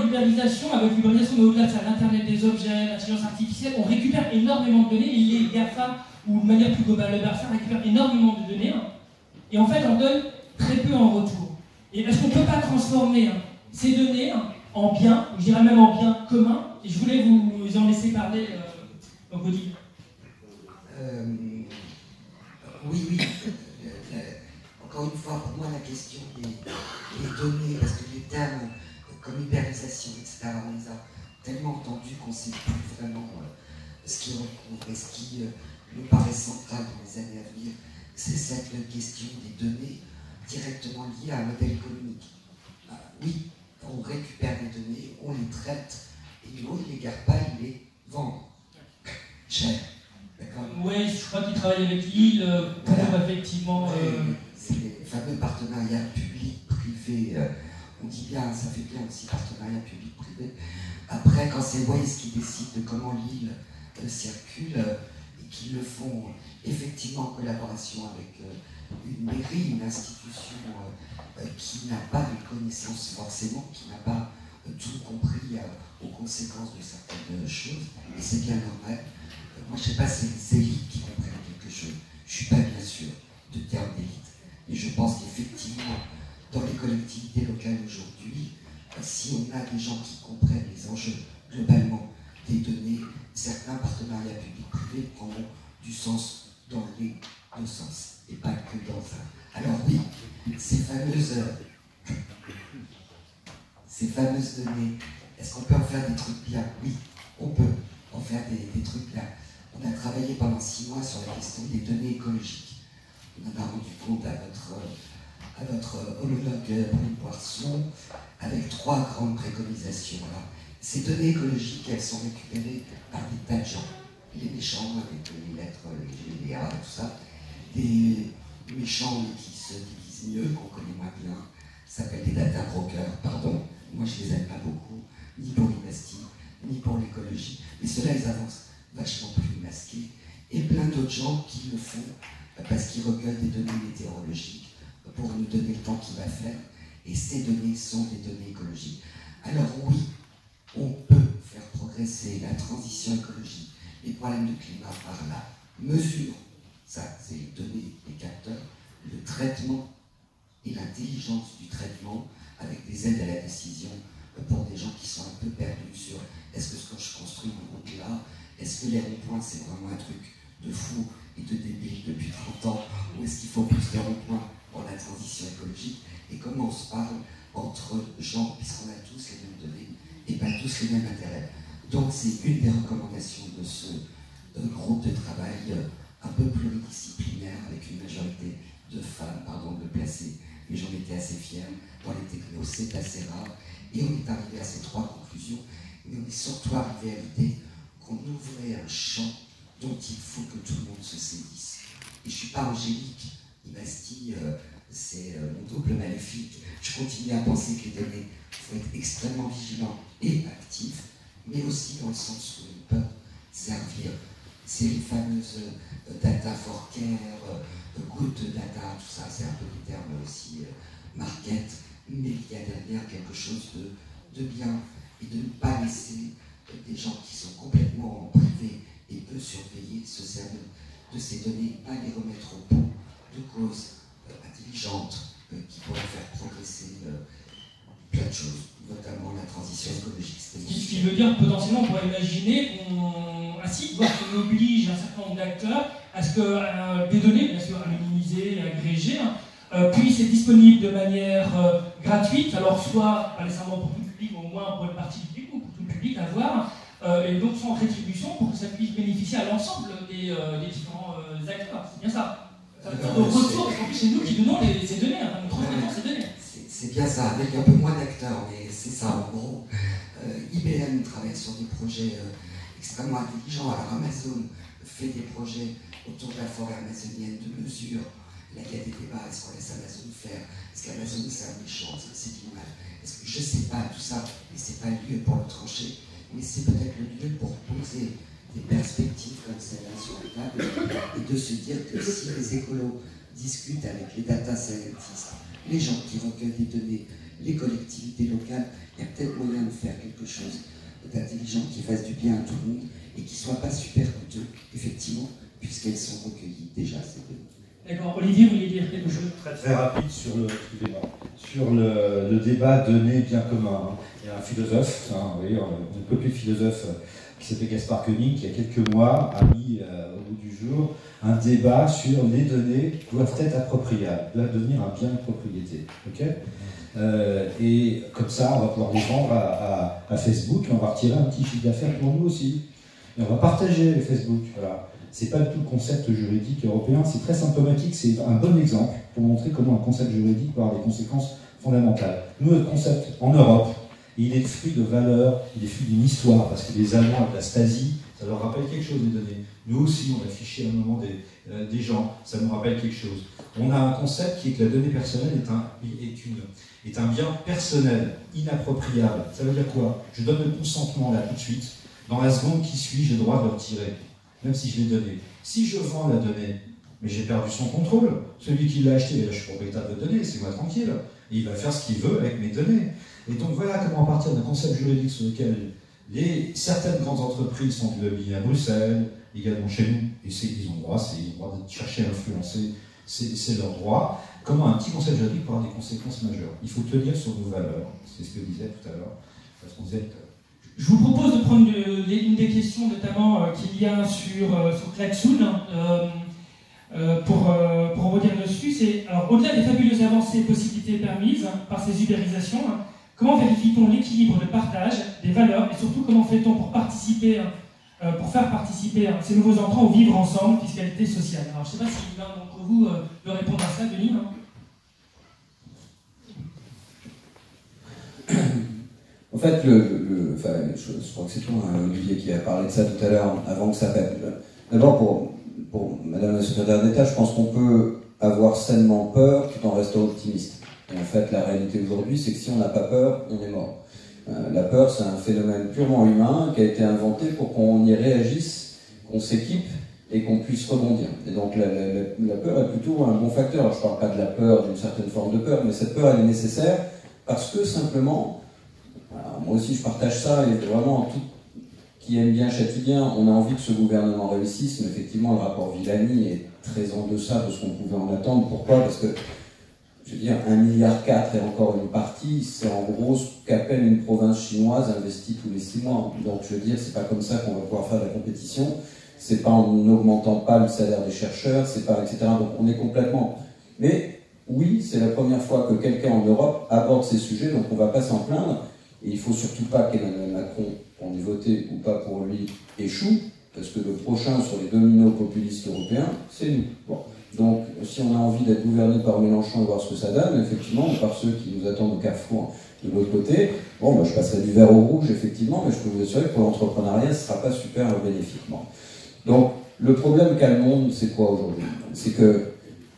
l'ubérisation, avec l'ubérisation, mais au-delà de ça, l'Internet des objets, l'intelligence artificielle, on récupère énormément de données, et les GAFA, ou de manière plus globale, le BAFA récupère énormément de données, et en fait, on donne très peu en retour. Et est-ce qu'on ne peut pas transformer ces données en biens, je dirais même en biens communs, et je voulais vous en laisser parler, donc Odile. Oui. Encore une fois, pour moi, la question des données, parce que les termes comme ubérisation, etc., on les a tellement entendus qu'on ne sait plus vraiment ce qui recouvre et ce qui nous paraît central dans les années à venir. C'est cette question des données directement liées à un modèle économique. Oui, on récupère les données, on les traite, et nous, on ne les garde pas, ils les vendent. Cher. Oui, je crois qu'il travaille avec Lille pour effectivement fameux partenariats public-privé. On dit bien, ça fait bien aussi partenariat public-privé. Après, quand c'est Waze qui décide de comment l'île circule, et qu'ils le font effectivement en collaboration avec une mairie, une institution qui n'a pas de connaissances forcément, qui n'a pas tout compris aux conséquences de certaines choses, et c'est bien normal. Moi, je ne sais pas si c'est les élites qui comprennent quelque chose. Je ne suis pas bien sûr de terme d'élite, mais je pense qu'effectivement, dans les collectivités locales aujourd'hui, si on a des gens qui comprennent les enjeux globalement des données, certains partenariats publics-privés prendront du sens dans les deux sens, et pas que dans un. Alors oui, ces fameuses données, est-ce qu'on peut en faire des trucs bien? Oui, on peut en faire des trucs bien. On a travaillé pendant 6 mois sur la question des données écologiques. On en a rendu compte à notre homologue Brune Poisson avec 3 grandes préconisations. Alors, ces données écologiques, elles sont récupérées par des tas de gens. Les méchants, avec les lettres, les GDA, tout ça. Des méchants qui se déguisent mieux, qu'on connaît moins bien, s'appellent des data brokers, pardon. Moi, je les aime pas beaucoup, ni pour l'investissement, ni pour l'écologie. Mais ceux-là, ils avancent vachement plus masqués. Et plein d'autres gens qui le font parce qu'ils recueillent des données météorologiques pour nous donner le temps qu'il va faire. Et ces données sont des données écologiques. Alors oui, on peut faire progresser la transition écologique, les problèmes de climat par la mesure, ça c'est les données, les capteurs, le traitement et l'intelligence du traitement avec des aides à la décision pour des gens qui sont un peu perdus sur est-ce que ce que je construis une route là, est-ce que les ronds-points c'est vraiment un truc de fou et de débile depuis 30 ans, ou est-ce qu'il faut plus de ronds-points pour la transition écologique, et comment on se parle entre gens, puisqu'on a tous les mêmes données et pas tous les mêmes intérêts. Donc c'est une des recommandations de ce groupe de travail un peu pluridisciplinaire avec une majorité de femmes, pardon de le placer, mais j'en étais assez fier. Dans les technos, c'est assez rare, et on est arrivé à ces 3 conclusions, mais on est surtout arrivé à l'idée qu'on ouvrait un champ dont il faut que tout le monde se saisisse. Et je ne suis pas angélique, Bastille, c'est mon double maléfique. Je continue à penser que les données, il faut être extrêmement vigilant et actif, mais aussi dans le sens où ils peuvent servir. C'est les fameuses data for care, good data, tout ça, c'est un peu des termes aussi market, mais il y a derrière quelque chose de bien, et de ne pas laisser des gens qui sont complètement en privé et peu surveillés se servir de ces données, pas les remettre au bout de causes intelligentes qui pourraient faire progresser plein de choses, notamment la transition écologique. Ce qui veut dire potentiellement, on pourrait imaginer qu'un site qui oblige un certain nombre d'acteurs à ce que des données, bien sûr anonymisées, agrégées, puissent être disponibles de manière gratuite, alors soit pas nécessairement pour tout le public, mais au moins pour une partie du public ou pour tout le public à voir, et donc sans rétribution pour que ça puisse bénéficier à l'ensemble des différents acteurs. C'est bien ça. Au retour, parce qu'en plus c'est nous qui donnons ces données, nous transmettons ces données. C'est bien ça, avec un peu moins d'acteurs, mais c'est ça en gros. IBM travaille sur des projets extrêmement intelligents. Alors Amazon fait des projets autour de la forêt amazonienne de mesure. Là, il y a des débats, est-ce qu'on laisse Amazon faire? Est-ce qu'Amazon c'est un méchant? Est-ce que c'est du mal? Est-ce que je ne sais pas tout ça, et c'est pas le lieu pour le trancher, mais c'est peut-être le lieu pour poser des perspectives comme celle-là sur la table et de se dire que si les écolos discutent avec les data scientists, les gens qui recueillent des données, les collectivités locales, il y a peut-être moyen de faire quelque chose d'intelligent qui fasse du bien à tout le monde et qui ne soit pas super coûteux, effectivement, puisqu'elles sont recueillies déjà, ces données. D'accord. Olivier, vous vouliez dire quelque chose? Très rapide sur le débat donné bien commun. Il y a un philosophe, vous voyez, on peut plus de philosophe qui s'appelait Gaspard Koenig, qui il y a quelques mois a mis au bout du jour un débat sur les données doivent être appropriables, doivent devenir un bien de propriété. Okay, et comme ça, on va pouvoir les vendre à Facebook et on va retirer un petit chiffre d'affaires pour nous aussi. Et on va partager avec Facebook. Voilà. C'est pas du tout le concept juridique européen, c'est très symptomatique, c'est un bon exemple pour montrer comment un concept juridique peut avoir des conséquences fondamentales. Nous, notre concept en Europe, il est le fruit de valeurs, il est le fruit d'une histoire, parce que les Allemands avec la Stasi, ça leur rappelle quelque chose, les données. Nous aussi, on a fiché à un moment des gens, ça nous rappelle quelque chose. On a un concept qui est que la donnée personnelle est un bien personnel, inappropriable. Ça veut dire quoi? Je donne le consentement là tout de suite. Dans la seconde qui suit, j'ai le droit de le retirer, même si je l'ai donné. Si je vends la donnée, mais j'ai perdu son contrôle, celui qui l'a acheté, je suis propriétaire de données, c'est moi tranquille. Et il va faire ce qu'il veut avec mes données. Et donc voilà comment, à partir d'un concept juridique sur lequel certaines grandes entreprises sont du lobbying à Bruxelles, également chez nous, et ils ont le droit, de chercher à influencer, c'est leur droit. Comment un petit concept juridique peut avoir des conséquences majeures? Il faut tenir sur nos valeurs, c'est ce que je disais tout à l'heure. Je vous propose de prendre une des questions, notamment qu'il y a sur Klaxoon, pour revenir dessus. C'est, alors, au-delà des fabuleuses avancées et possibilités permises par ces ubérisations, comment vérifie-t-on l'équilibre de partage des valeurs et surtout comment fait-on pour faire participer ces nouveaux entrants au vivre ensemble, fiscalité sociale? Alors je ne sais pas si l'un d'entre vous veut répondre à ça, Denis. En fait, je crois que c'est toi, Olivier, qui a parlé de ça tout à l'heure, avant que ça pète. D'abord, pour Madame la secrétaire d'État, je pense qu'on peut avoir sainement peur tout en restant optimiste. Et en fait, la réalité aujourd'hui, c'est que si on n'a pas peur, on est mort. La peur, c'est un phénomène purement humain qui a été inventé pour qu'on y réagisse, qu'on s'équipe et qu'on puisse rebondir. Et donc la peur est plutôt un bon facteur. Alors, je ne parle pas de la peur, d'une certaine forme de peur, mais cette peur, elle est nécessaire parce que simplement, moi aussi je partage ça, et vraiment tout qui aime bien Châtillien, on a envie que ce gouvernement réussisse, mais effectivement le rapport Villani est très en deçà de ce qu'on pouvait en attendre. Pourquoi? Parce que, je veux dire, 1,4 milliard et encore une partie, c'est en gros ce qu'appelle une province chinoise investie tous les 6 mois. Donc je veux dire, c'est pas comme ça qu'on va pouvoir faire de la compétition, c'est pas en n'augmentant pas le salaire des chercheurs, c'est pas, etc. Donc on est complètement... Mais oui, c'est la première fois que quelqu'un en Europe aborde ces sujets, donc on va pas s'en plaindre, et il faut surtout pas qu'Emmanuel Macron, qu'on ait voté ou pas pour lui, échoue, parce que le prochain sur les dominos populistes européens, c'est nous. Bon. Donc, si on a envie d'être gouverné par Mélenchon et voir ce que ça donne, effectivement, par ceux qui nous attendent au carrefour de l'autre côté, bon, bah, je passerai du vert au rouge, effectivement, mais je peux vous assurer que pour l'entrepreneuriat, ce ne sera pas super bénéfique. Bon. Donc, le problème qu'a le monde, c'est quoi aujourd'hui? C'est que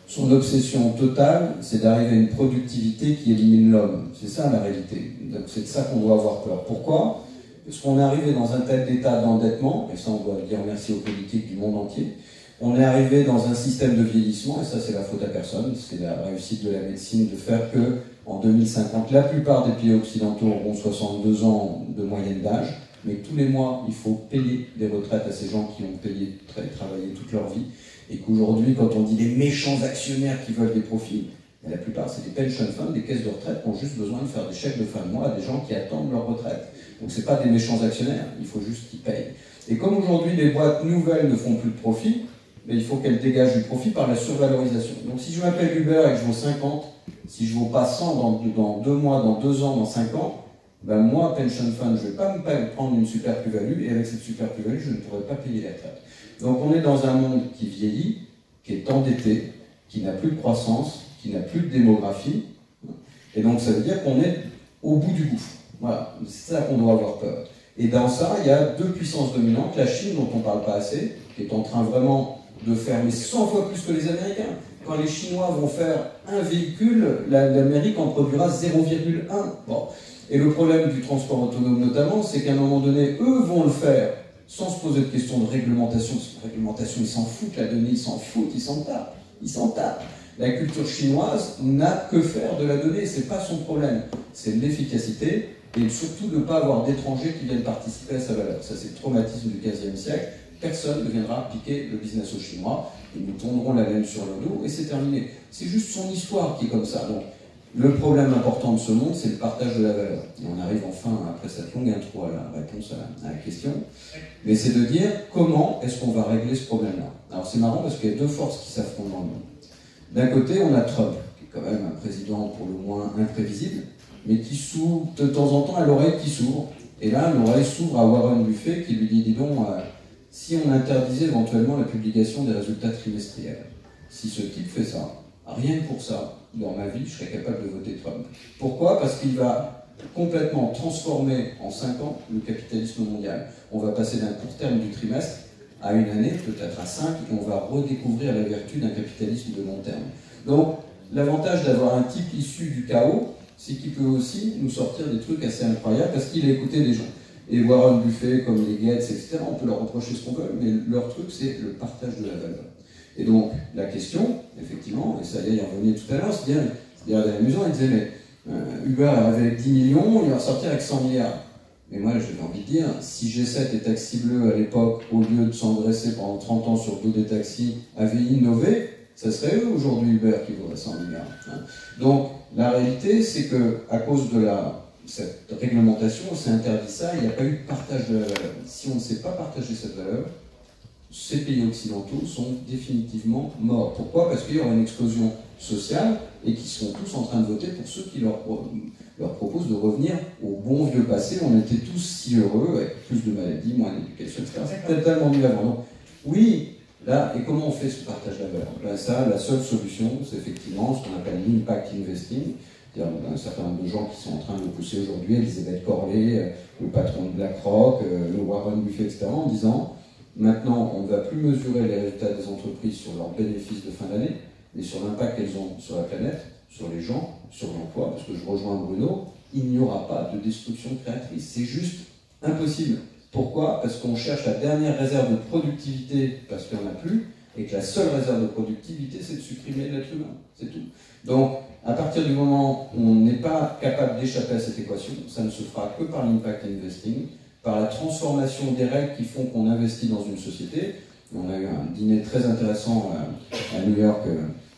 son obsession totale, c'est d'arriver à une productivité qui élimine l'homme. C'est ça la réalité. Donc, c'est de ça qu'on doit avoir peur. Pourquoi? Parce qu'on est arrivé dans un tel état d'endettement, et ça on doit dire merci aux politiques du monde entier, on est arrivé dans un système de vieillissement, et ça c'est la faute à personne, c'est la réussite de la médecine de faire que, en 2050, la plupart des pays occidentaux auront 62 ans de moyenne d'âge, mais que tous les mois, il faut payer des retraites à ces gens qui ont travaillé toute leur vie, et qu'aujourd'hui, quand on dit les méchants actionnaires qui veulent des profits, la plupart c'est des pension funds, des caisses de retraite qui ont juste besoin de faire des chèques de fin de mois à des gens qui attendent leur retraite. Donc c'est pas des méchants actionnaires, il faut juste qu'ils payent. Et comme aujourd'hui les boîtes nouvelles ne font plus de profit, mais il faut qu'elles dégagent du profit par la survalorisation. Donc si je m'appelle Uber et que je vaux 50, si je ne vaux pas 100 dans 2 mois, dans 2 ans, dans 5 ans, ben moi, pension fund, je ne vais pas me prendre une super plus-value, et avec cette super plus-value, je ne pourrai pas payer la retraite. Donc on est dans un monde qui vieillit, qui est endetté, qui n'a plus de croissance, qui n'a plus de démographie, et donc ça veut dire qu'on est au bout du gouffre. Voilà, c'est ça qu'on doit avoir peur. Et dans ça, il y a 2 puissances dominantes, la Chine, dont on ne parle pas assez, qui est en train vraiment de faire 100 fois plus que les Américains. Quand les Chinois vont faire un véhicule, l'Amérique en produira 0,1. Bon. Et le problème du transport autonome notamment, c'est qu'à un moment donné, eux vont le faire sans se poser de questions de réglementation. Parce que la réglementation, ils s'en foutent, la donnée, ils s'en foutent, ils s'en tapent. Ils s'en tapent. La culture chinoise n'a que faire de la donnée, c'est pas son problème. C'est l'efficacité et surtout de ne pas avoir d'étrangers qui viennent participer à sa valeur. Ça, c'est le traumatisme du XVe siècle. Personne ne viendra piquer le business aux Chinois, ils nous tondront la laine sur le dos et c'est terminé. C'est juste son histoire qui est comme ça. Donc, le problème important de ce monde, c'est le partage de la valeur. Et on arrive enfin, après cette longue intro, à la réponse à la question. Mais c'est de dire comment est-ce qu'on va régler ce problème-là. Alors c'est marrant parce qu'il y a 2 forces qui s'affrontent dans le monde. D'un côté, on a Trump, qui est quand même un président pour le moins imprévisible, mais qui s'ouvre de temps en temps à l'oreille qui s'ouvre. Et là, l'oreille s'ouvre à Warren Buffett qui lui dit, dis donc, si on interdisait éventuellement la publication des résultats trimestriels, si ce type fait ça, rien que pour ça, dans ma vie, je serais capable de voter Trump. Pourquoi? Parce qu'il va complètement transformer en 5 ans le capitalisme mondial. On va passer d'un court terme du trimestre à une année, peut-être à 5, et on va redécouvrir la vertu d'un capitalisme de long terme. Donc, l'avantage d'avoir un type issu du chaos, c'est qu'il peut aussi nous sortir des trucs assez incroyables parce qu'il a écouté des gens. Et Warren Buffett, comme les Gates, etc., on peut leur reprocher ce qu'on veut, mais leur truc, c'est le partage de la valeur. Et donc, la question, effectivement, et ça y est, il revenait tout à l'heure, c'est amusant, il disait, mais Uber arrivé avec 10 millions, il va ressortir avec 100 milliards. Mais moi, j'avais envie de dire, si G7 et Taxi Bleu, à l'époque, au lieu de s'engraisser pendant 30 ans sur le dos des taxis, avaient innové, ça serait eux aujourd'hui Uber qui vaudrait 100 milliards. Hein. Donc, la réalité, c'est que à cause de cette réglementation, on s'est interdit ça, il n'y a pas eu de partage de la valeur. Si on ne sait pas partager cette valeur, ces pays occidentaux sont définitivement morts. Pourquoi? Parce qu'il y aura une explosion sociale et qu'ils sont tous en train de voter pour ceux qui leur proposent de revenir au bon vieux passé. On était tous si heureux, avec plus de maladies, moins d'éducation, etc. C'était tellement mieux avant. Donc, oui, là, et comment on fait ce partage de la valeur? Ben ça, la seule solution, c'est effectivement ce qu'on appelle l'impact investing. C'est-à-dire un certain nombre de gens qui sont en train de le pousser aujourd'hui, Elisabeth Corley, le patron de BlackRock, le Warren Buffett, etc., en disant maintenant, on ne va plus mesurer les résultats des entreprises sur leurs bénéfices de fin d'année, mais sur l'impact qu'elles ont sur la planète, sur les gens, sur l'emploi, parce que je rejoins Bruno, il n'y aura pas de destruction créatrice. C'est juste impossible. Pourquoi? Parce qu'on cherche la dernière réserve de productivité, parce qu'il n'y en a plus, et que la seule réserve de productivité, c'est de supprimer l'être humain. C'est tout. Donc, à partir du moment où on n'est pas capable d'échapper à cette équation, ça ne se fera que par l'impact investing, par la transformation des règles qui font qu'on investit dans une société. On a eu un dîner très intéressant à New York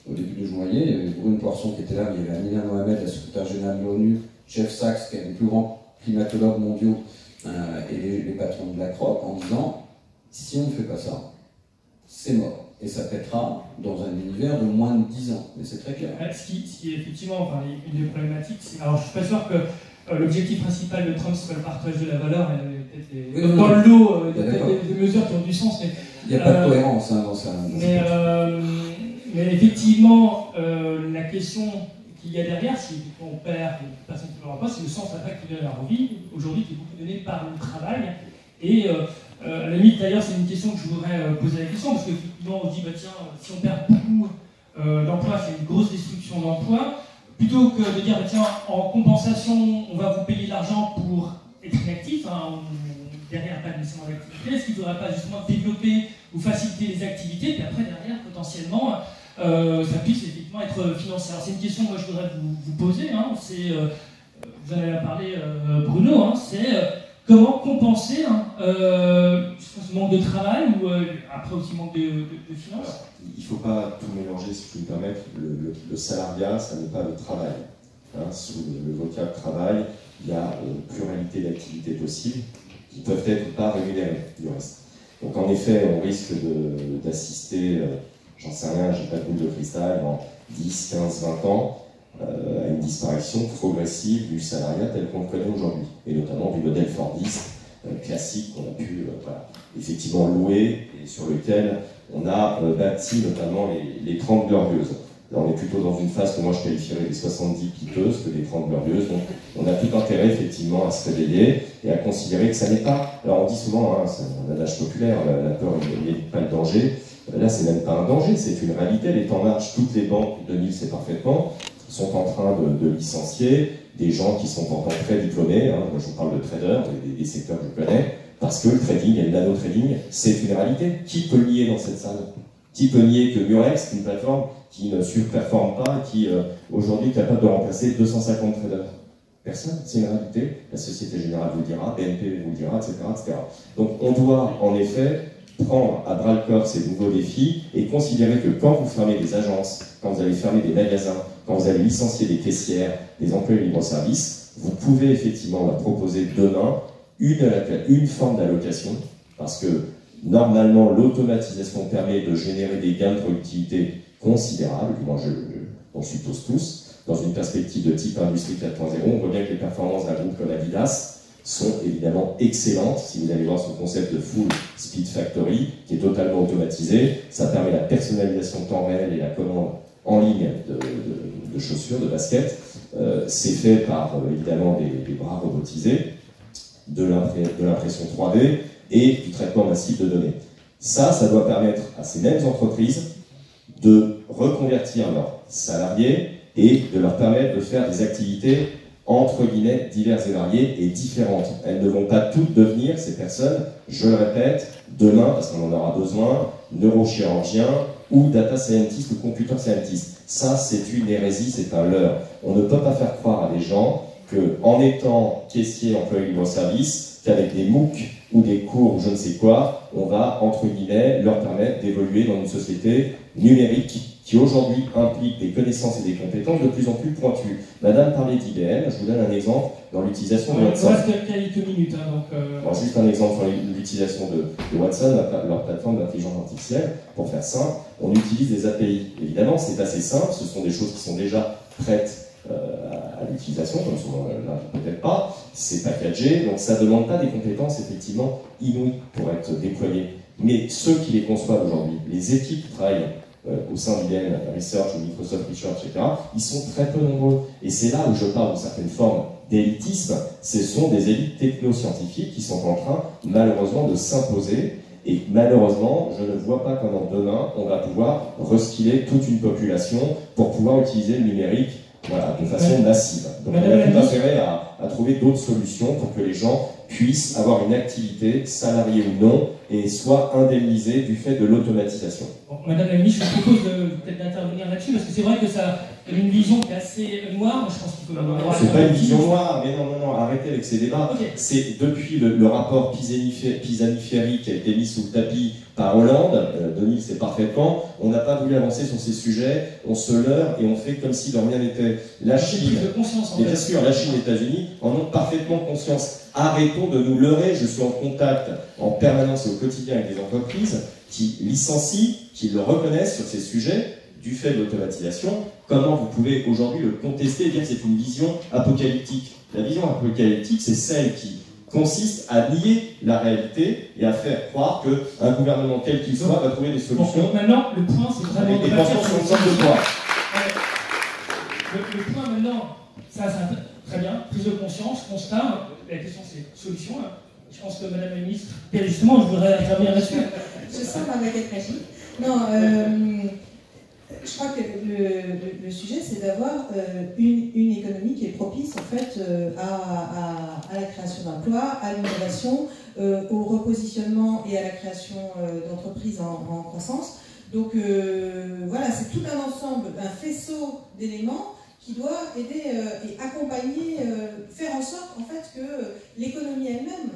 au début du juillet. Il y avait Brune Poisson qui était là, mais il y avait Amina Mohamed, la secrétaire générale de l'ONU, Jeff Sachs, qui est un des plus grands climatologues mondiaux, et les patrons de BlackRock, en disant si on ne fait pas ça, c'est mort. Et ça pètera dans un univers de moins de 10 ans. Mais c'est très clair. Ce qui est effectivement une des problématiques, alors je ne suis pas sûr que l'objectif principal de Trump soit le partage de la valeur, et dans le lot des mesures qui ont du sens. Mais, il n'y a pas de cohérence dans ça. Mais effectivement, la question qu'il y a derrière, si on perd, personne ne l'aura pas, c'est le sens après qu'il y a dans la vie, aujourd'hui qui est beaucoup donné par le travail. Et à la limite, d'ailleurs, c'est une question que je voudrais poser la question, parce qu'effectivement, on se dit, bah, tiens, si on perd beaucoup d'emplois, c'est une grosse destruction d'emplois, plutôt que de dire, bah, tiens, en compensation, on va vous payer de l'argent pour être inactif, derrière pas nécessairement d'activité, est-ce qu'il ne faudrait pas justement développer ou faciliter les activités, puis après, derrière, potentiellement, ça puisse effectivement être financé. Alors, c'est une question que moi, je voudrais vous poser, vous en avez parlé, Bruno, c'est comment compenser ce manque de travail ou après aussi manque de finances? Alors, il ne faut pas tout mélanger, si je puis me permettre. Le salariat, ça n'est pas le travail. Sous le vocable travail, il y a une pluralité d'activités possibles qui peuvent être pas rémunérées du reste. Donc en effet, on risque d'assister, j'en sais rien, j'ai pas de boule de cristal, dans 10, 15, 20 ans, à une disparition progressive du salariat tel qu'on le connaît aujourd'hui, et notamment du modèle fordiste classique qu'on a pu effectivement louer et sur lequel on a bâti notamment les 30 glorieuses. Là, on est plutôt dans une phase que moi je qualifierais des 70 piteuses que des 30 glorieuses, donc on a tout intérêt effectivement à se réveiller et à considérer que ça n'est pas... Alors on dit souvent, c'est un adage populaire, la peur n'évite pas le danger. Là, c'est même pas un danger, c'est une réalité. Les temps marchent, toutes les banques, 2000 c'est parfaitement, sont en train de licencier des gens qui sont pourtant très diplômés. Moi, je vous parle de traders, des secteurs que je connais, parce que le trading et le nano-trading, c'est une réalité. Qui peut nier dans cette salle? Qui peut nier que Murex, une plateforme qui ne surperforme pas, qui aujourd'hui est capable de remplacer 250 traders? Personne, c'est une réalité. La Société Générale vous le dira, BNP vous le dira, etc., etc. Donc on doit en effet prendre à bras le corps ces nouveaux défis et considérer que quand vous fermez des agences, quand vous allez fermer des magasins, quand vous allez licencier des caissières, des employés libre-service, vous pouvez effectivement leur proposer demain une forme d'allocation, parce que normalement l'automatisation permet de générer des gains de productivité considérables, du moins on suppose tous, dans une perspective de type industrie 4.0, on voit bien que les performances d'un groupe comme Adidas sont évidemment excellentes. Si vous allez voir ce concept de Full Speed Factory, qui est totalement automatisé, ça permet la personnalisation de temps réel et la commande en ligne de chaussures, de baskets. C'est fait par évidemment des bras robotisés, de l'impression 3D et du traitement massif de données. Ça doit permettre à ces mêmes entreprises de reconvertir leurs salariés et de leur permettre de faire des activités entre guillemets diverses et variées et différentes. Elles ne vont pas toutes devenir, ces personnes, je le répète, demain, parce qu'on en aura besoin, neurochirurgiens ou data scientist ou computer scientist. Ça, c'est une hérésie, c'est un leurre. On ne peut pas faire croire à des gens qu'en étant caissier, employé libre service, qu'avec des MOOC ou des cours ou je ne sais quoi, on va, entre guillemets, leur permettre d'évoluer dans une société numérique qui aujourd'hui implique des connaissances et des compétences de plus en plus pointues. Madame parlait d'IBM, je vous donne un exemple dans l'utilisation de Watson. Il reste quelques minutes, donc... Alors, juste un exemple sur l'utilisation de Watson, leur plateforme d'intelligence artificielle. Pour faire simple, on utilise des API. Évidemment, c'est assez simple, ce sont des choses qui sont déjà prêtes à l'utilisation, comme souvent là, peut-être pas. C'est packagé, donc ça ne demande pas des compétences effectivement inouïes pour être déployées. Mais ceux qui les conçoivent aujourd'hui, les équipes qui travaillent au sein d'IBM Research ou Microsoft Research, etc., ils sont très peu nombreux. Et c'est là où je parle d'une certaine forme d'élitisme. Ce sont des élites technoscientifiques qui sont en train, malheureusement, de s'imposer. Et malheureusement, je ne vois pas comment demain, on va pouvoir reskiller toute une population pour pouvoir utiliser le numérique de façon massive. Donc on a tout intérêt à trouver d'autres solutions pour que les gens puissent avoir une activité, salariée ou non, et soient indemnisés du fait de l'automatisation. Bon, Madame la Ministre, je vous propose peut-être d'intervenir là-dessus, parce que c'est vrai que ça a une vision qui est assez noire. Je pense qu'il faut... C'est pas une vision noire, mais non, arrêtez avec ces débats. Okay. C'est depuis le rapport Pisani-Ferry qui a été mis sous le tapis par Hollande, Denis le sait parfaitement, on n'a pas voulu avancer sur ces sujets, on se leurre et on fait comme si de rien n'était. La Chine, et bien sûr, la Chine et les États-Unis en ont parfaitement conscience. Arrêtons de nous leurrer, je suis en contact en permanence et au quotidien avec des entreprises qui licencient, qui le reconnaissent sur ces sujets du fait de l'automatisation. Comment vous pouvez aujourd'hui le contester et dire que c'est une vision apocalyptique? La vision apocalyptique, c'est celle qui consiste à nier la réalité et à faire croire qu'un gouvernement quel qu'il soit va trouver des solutions. Bon, maintenant, le point, c'est vraiment... Et pensons sur le sens de quoi? Le point maintenant, ça c'est très bien, prise de conscience, constat, la question c'est solution. Je pense que Madame la Ministre, et justement, je voudrais intervenir là-dessus. Je sens ma baguette magique. Non, je crois que le sujet, c'est d'avoir une économie qui est propice en fait à la création d'emplois, à l'innovation, au repositionnement et à la création d'entreprises en croissance. Donc voilà, c'est tout un ensemble, un faisceau d'éléments qui doit aider et accompagner, faire en sorte en fait que l'économie elle-même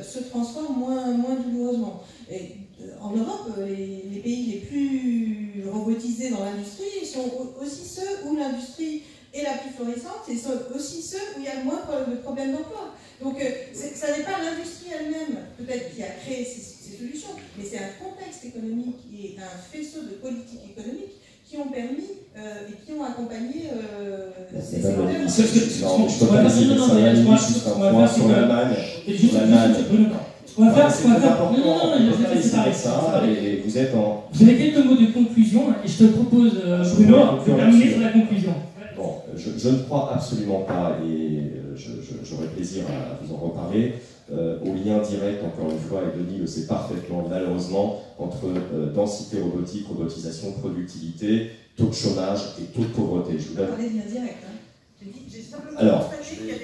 se transforme moins douloureusement. Et, en Europe, les pays les plus robotisés dans l'industrie sont aussi ceux où l'industrie est la plus florissante et sont aussi ceux où il y a le moins de problèmes d'emploi. Donc ça n'est pas l'industrie elle-même peut-être qui a créé ces solutions, mais c'est un contexte économique et un faisceau de politiques économiques qui ont permis et qui ont accompagné ces secteurs. Non, je peux pas dire que ça a juste un point sur l'Allemagne. On va faire ça, et vous êtes en... Vous avez quelques mots de conclusion, et je te propose, Bruno, de terminer sur la conclusion. Bon, je ne crois absolument pas, et j'aurai plaisir à vous en reparler, au lien direct, encore une fois, et Denis le sait parfaitement, malheureusement, entre densité robotique, robotisation, productivité, taux de chômage et taux de pauvreté. Je vous donne... Parler de lien direct, hein. Alors,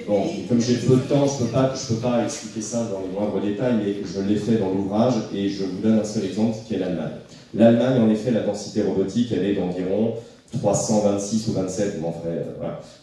bon, comme j'ai peu de temps, je peux pas expliquer ça dans les moindres détails, mais je l'ai fait dans l'ouvrage et je vous donne un seul exemple qui est l'Allemagne. L'Allemagne, en effet, la densité robotique, elle est d'environ 326 ou 27, je m'en ferai,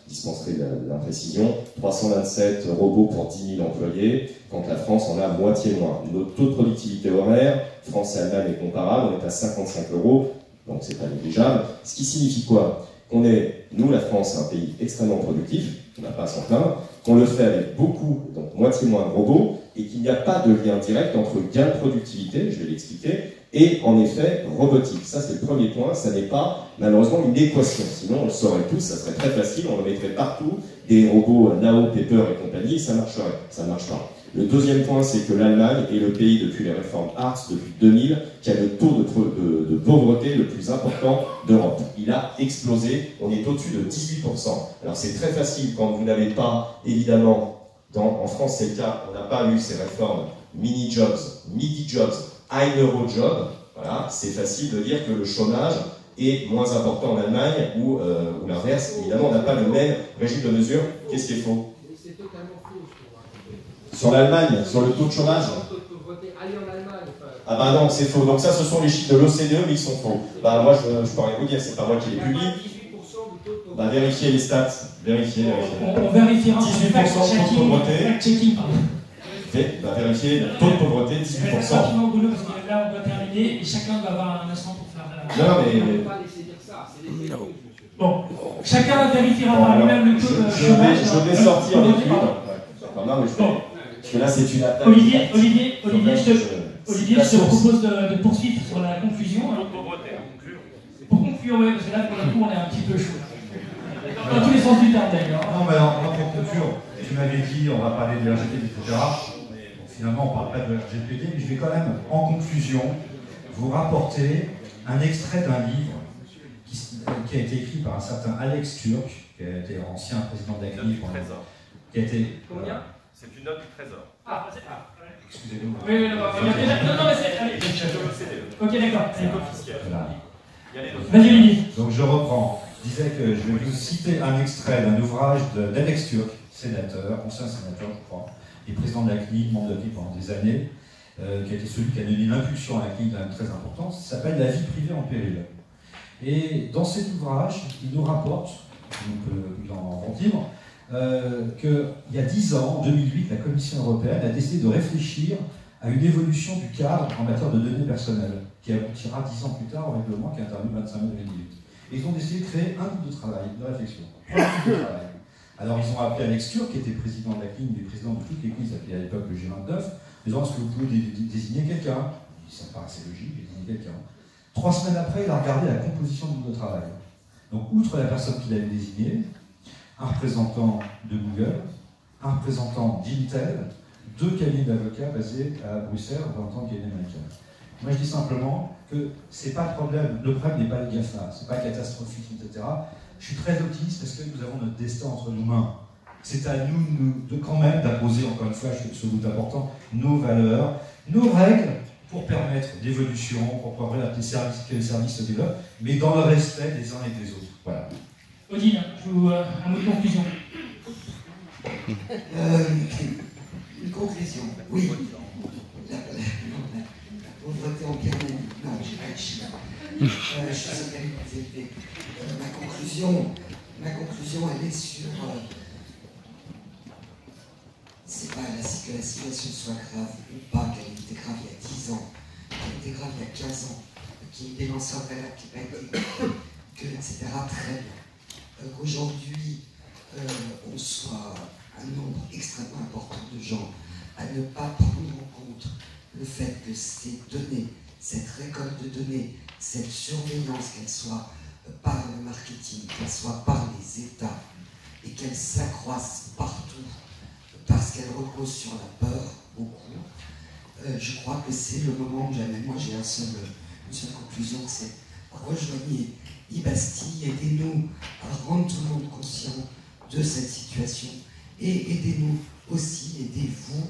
dispenserai l'imprécision, 327 robots pour 10 000 employés, quand la France en a moitié moins. Notre taux de productivité horaire, France et Allemagne est comparable, on est à 55 €, donc c'est pas négligeable. Ce qui signifie quoi? Qu'on est, nous la France, un pays extrêmement productif, on n'a pas à s'en plaindre, qu'on le fait avec beaucoup, donc moitié moins de robots, et qu'il n'y a pas de lien direct entre gain de productivité, je vais l'expliquer, et en effet robotique. Ça c'est le premier point, ça n'est pas malheureusement une équation, sinon on le saurait tous, ça serait très facile, on le mettrait partout, des robots Nao, Pepper et compagnie, ça marcherait, ça ne marche pas. Le deuxième point, c'est que l'Allemagne est le pays depuis les réformes Hartz, depuis 2000, qui a le taux de pauvreté le plus important d'Europe. Il a explosé, on est au-dessus de 18%. Alors c'est très facile quand vous n'avez pas, évidemment, en France c'est le cas, on n'a pas eu ces réformes mini-jobs, midi-jobs, high-euro-jobs. Voilà, c'est facile de dire que le chômage est moins important en Allemagne ou l'inverse. Évidemment, on n'a pas le même régime de mesure. Qu'est-ce qui est faux? C'est totalement faux. Sur l'Allemagne, sur le taux de chômage? Allez en Allemagne. Ah bah non, c'est faux. Donc ça, ce sont les chiffres de l'OCDE, mais ils sont faux. Bah moi, je peux rien vous dire, c'est pas moi qui les publie. Bah vérifiez les stats. Vérifiez. On vérifiera. 18% de pauvreté. Checking, pardon. Bah, vérifiez le taux de pauvreté, 18%. Rapidement, Bruno, parce que là, on doit terminer et chacun doit avoir un instant pour faire la... Non, mais... On ne peut pas laisser dire ça, c'est des fake news. Bon, chacun vérifiera par lui-même le taux de chômage. Je vais sortir avec une. Non, mais parce que là, c'est une attaque. Olivier, je te propose de poursuivre sur la conclusion. Pour conclure, oui, parce que là, pour le coup, on est un petit peu chaud. Dans tous les sens du terme, d'ailleurs. Non, mais alors, pour conclure, tu m'avais dit, on va parler de RGPD, etc. Bon, finalement, on ne parle pas de RGPD, mais je vais quand même, en conclusion, vous rapporter un extrait d'un livre qui a été écrit par un certain Alex Türk, qui a été ancien président de la CNIL. Qui a été... Combien? C'est une note du Trésor. Ah, excusez-nous. Oui, non, mais c'est... Allez, ok, d'accord. Voilà. Vas-y, Olivier. Donc je reprends. Je disais que je vais vous citer un extrait d'un ouvrage d'Alex Türk, sénateur, ancien sénateur, je crois, et président de la CNIL, membre de la CNIL pendant des années, qui a été celui qui a donné l'impulsion à la CNIL, quand même très importante. Ça s'appelle La vie privée en péril. Et dans cet ouvrage, il nous rapporte, donc en libre, qu'il y a 10 ans, en 2008, la Commission européenne a décidé de réfléchir à une évolution du cadre en matière de données personnelles, qui aboutira 10 ans plus tard au règlement qui est intervenu le 25 mai 2018. Et ils ont décidé de créer un groupe de travail, de réflexion. Un groupe de travail. Alors ils ont appelé Alex Türk, qui était président de la CNIL, mais président de toutes les CNIL, s'appelait à l'époque le G29, disant est-ce que vous pouvez désigner quelqu'un? Ça me paraissait logique, désigner quelqu'un. 3 semaines après, il a regardé la composition du groupe de travail. Donc outre la personne qu'il avait désignée, un représentant de Google, un représentant d'Intel, 2 cabinets d'avocats basés à Bruxelles, représentant cabinet américain. Moi je dis simplement que c'est pas le problème n'est pas les GAFA, c'est pas catastrophique, etc. Je suis très optimiste parce que nous avons notre destin entre nos mains. C'est à nous de quand même d'imposer, encore une fois, je fais ce bout important, nos valeurs, nos règles pour permettre l'évolution, pour permettre que les services se développent, mais dans le respect des uns et des autres. Voilà. Odile, un mot de conclusion. Une conclusion, oui. La pauvreté en Birmanie. Non, j'ai pas de chiffre. Je suis élevé. Ma conclusion, elle est sur. C'est pas que la situation soit grave ou pas, qu'elle était grave il y a 10 ans, qu'elle était grave il y a 15 ans, qu'il y ait des lanceurs d'alerte qui n'ont pas été, etc. Très bien. Qu'aujourd'hui, on soit un nombre extrêmement important de gens à ne pas prendre en compte le fait que ces données, cette récolte de données, cette surveillance, qu'elle soit par le marketing, qu'elle soit par les États, et qu'elle s'accroisse partout, parce qu'elle repose sur la peur, beaucoup, je crois que c'est le moment où jamais. Moi j'ai une seule conclusion, c'est rejoignez Ibastille, aidez-nous à rendre tout le monde conscient de cette situation, et aidez-nous aussi, aidez-vous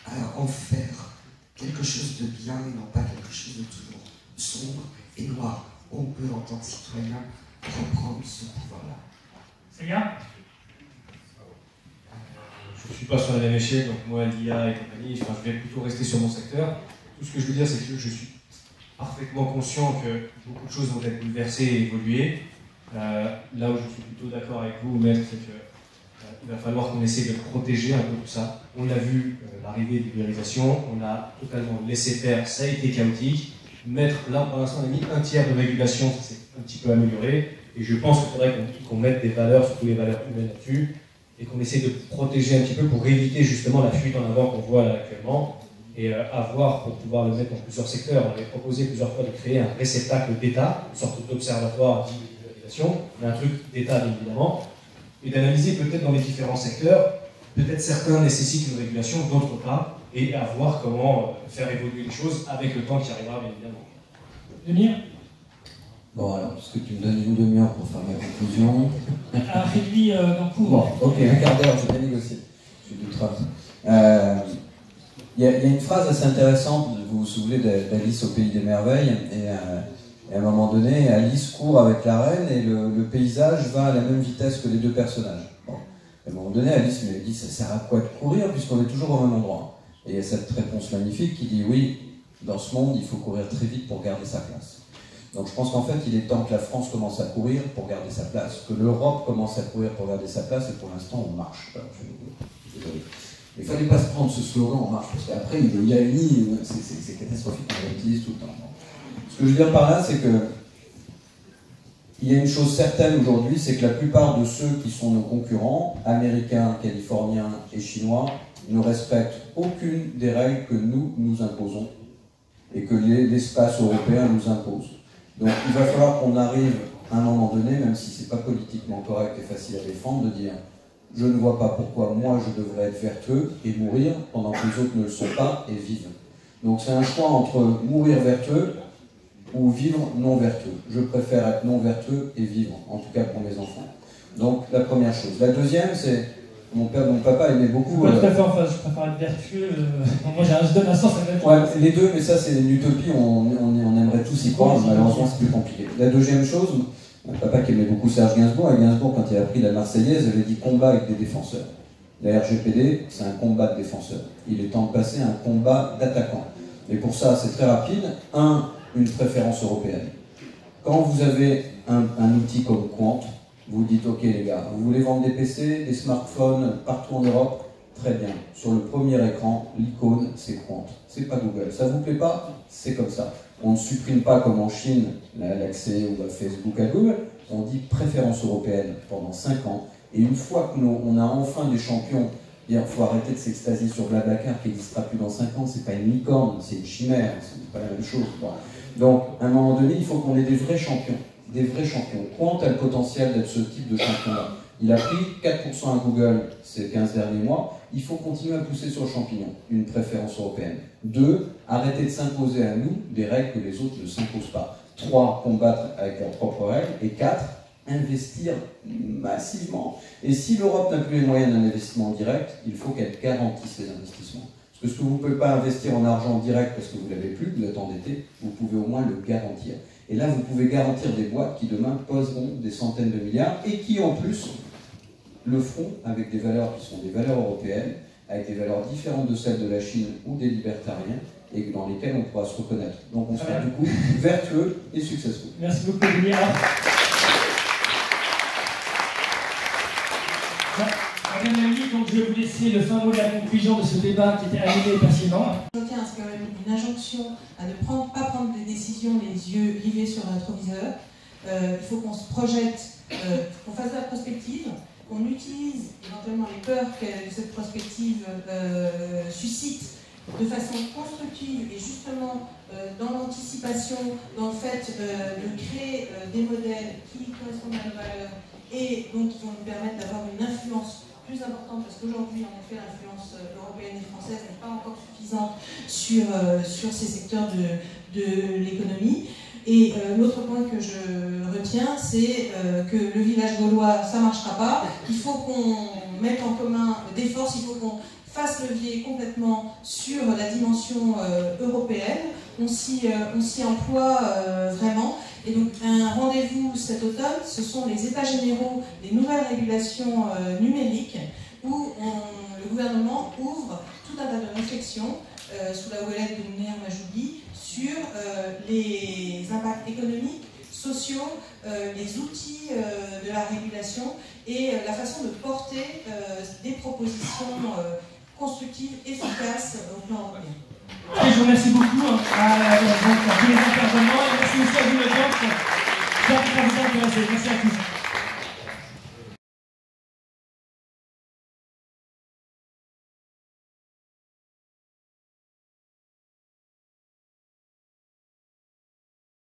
à en faire quelque chose de bien et non pas quelque chose de toujours sombre et noir. On peut, en tant que citoyen, reprendre ce pouvoir-là. C'est bien. Je ne suis pas sur la même échelle, donc moi, l'IA et compagnie, je vais plutôt rester sur mon secteur. Tout ce que je veux dire, c'est que je suis parfaitement conscient que beaucoup de choses vont être bouleversées et évoluer. Là où je suis plutôt d'accord avec vous, Maître, c'est qu'il va falloir qu'on essaie de protéger un peu tout ça. On l'a vu, l'arrivée de l'ubérisation, on a totalement laissé faire, ça a été chaotique. Là, pour l'instant, on a mis un tiers de régulation, ça s'est un petit peu amélioré. Et je pense qu'il faudrait qu'on mette des valeurs, surtout les valeurs humaines là-dessus, et qu'on essaie de protéger un petit peu pour éviter justement la fuite en avant qu'on voit là actuellement, et avoir, pour pouvoir le mettre dans plusieurs secteurs, on avait proposé plusieurs fois de créer un réceptacle d'État, une sorte d'observatoire d'individualisation, mais un truc d'État bien évidemment, et d'analyser peut-être dans les différents secteurs peut-être certains nécessitent une régulation, d'autres pas, et à voir comment faire évoluer les choses avec le temps qui arrivera, bien évidemment. Demir ? Bon, alors, est-ce que tu me donnes une demi-heure pour faire ma conclusion? Réduit d'un coup. Bon, ok, un quart d'heure, je vais négocier. Je suis doutre. Il y a une phrase assez intéressante, vous vous souvenez d'Alice au Pays des Merveilles, et à un moment donné, Alice court avec la reine et le paysage va à la même vitesse que les deux personnages. Bon. À un moment donné, Alice me dit, ça sert à quoi de courir puisqu'on est toujours au même endroit? Et il y a cette réponse magnifique qui dit, oui, dans ce monde, il faut courir très vite pour garder sa place. Donc je pense qu'en fait, il est temps que la France commence à courir pour garder sa place, que l'Europe commence à courir pour garder sa place, et pour l'instant, on marche. Désolé. Il ne fallait pas se prendre ce slogan en marche, parce qu'après, il y a une c'est catastrophique, on l'utilise tout le temps. Ce que je veux dire par là, c'est que il y a une chose certaine aujourd'hui, c'est que la plupart de ceux qui sont nos concurrents, américains, californiens et chinois, ne respectent aucune des règles que nous imposons et que l'espace européen nous impose. Donc il va falloir qu'on arrive à un moment donné, même si c'est pas politiquement correct et facile à défendre, de dire je ne vois pas pourquoi moi je devrais être vertueux et mourir pendant que les autres ne le sont pas et vivent. Donc c'est un choix entre mourir vertueux ou vivre non vertueux. Je préfère être non vertueux et vivre, en tout cas pour mes enfants. Donc la première chose. La deuxième, c'est mon papa aimait beaucoup. Tout à fait en face, je préfère être vertueux. Moi je donne un sens à la ouais, les deux, mais ça c'est une utopie, on aimerait tous y croire, malheureusement c'est plus compliqué. La deuxième chose, mon papa qui aimait beaucoup Serge Gainsbourg, et Gainsbourg quand il a appris la Marseillaise, avait dit combat avec des défenseurs. La RGPD, c'est un combat de défenseurs. Il est temps de passer à un combat d'attaquants. Et pour ça, c'est très rapide. Une préférence européenne. Quand vous avez un outil comme Quant, vous dites ok les gars, vous voulez vendre des PC, des smartphones partout en Europe, très bien. Sur le premier écran, l'icône c'est Quant, c'est pas Google. Ça vous plaît pas? C'est comme ça. On ne supprime pas comme en Chine l'accès à Facebook à Google, on dit préférence européenne pendant 5 ans. Et une fois qu'on a enfin des champions, il faut arrêter de s'extasier sur Blablacar qui n'existera plus dans 5 ans, c'est pas une licorne, c'est une chimère, c'est pas la même chose. Donc, à un moment donné, il faut qu'on ait des vrais champions. Des vrais champions. Quant a le potentiel d'être ce type de champion-là. Il a pris 4% à Google ces 15 derniers mois. Il faut continuer à pousser sur le champignon. Une préférence européenne. 2, arrêter de s'imposer à nous des règles que les autres ne s'imposent pas. 3, combattre avec leurs propres règles. Et 4, investir massivement. Et si l'Europe n'a plus les moyens d'un investissement direct, il faut qu'elle garantisse les investissements. Parce que vous ne pouvez pas investir en argent direct parce que vous ne l'avez plus, vous êtes endetté, vous pouvez au moins le garantir. Et là, vous pouvez garantir des boîtes qui demain poseront des centaines de milliards et qui en plus le feront avec des valeurs qui sont des valeurs européennes, avec des valeurs différentes de celles de la Chine ou des libertariens, et dans lesquelles on pourra se reconnaître. Donc on sera du coup vertueux et successful. Merci beaucoup, Demir. Madame la ministre, donc je vais vous laisser le fin mot de la conclusion de ce débat qui était animé et passionnant. Je tiens à ce qu'il y ait une injonction à ne pas prendre des décisions les yeux rivés sur un rétroviseur. Il faut qu'on se projette, qu'on fasse de la prospective, qu'on utilise éventuellement les peurs que cette prospective suscite de façon constructive et justement dans l'anticipation, dans le fait de créer des modèles qui correspondent à nos valeurs et donc qui vont nous permettre d'avoir une influence plus importante, parce qu'aujourd'hui, en effet, l'influence européenne et française n'est pas encore suffisante sur ces secteurs de l'économie. Et l'autre point que je retiens, c'est que le village gaulois, ça ne marchera pas. Il faut qu'on mette en commun des forces, il faut qu'on fasse levier complètement sur la dimension européenne. On s'y emploie vraiment. Et donc un rendez-vous cet automne, ce sont les états généraux des nouvelles régulations numériques où le gouvernement ouvre tout un tas de réflexions sous la houlette de Mouner Majoubi sur les impacts économiques, sociaux, les outils de la régulation et la façon de porter des propositions constructives, efficaces au plan européen. Je vous remercie beaucoup à tous les intervenants.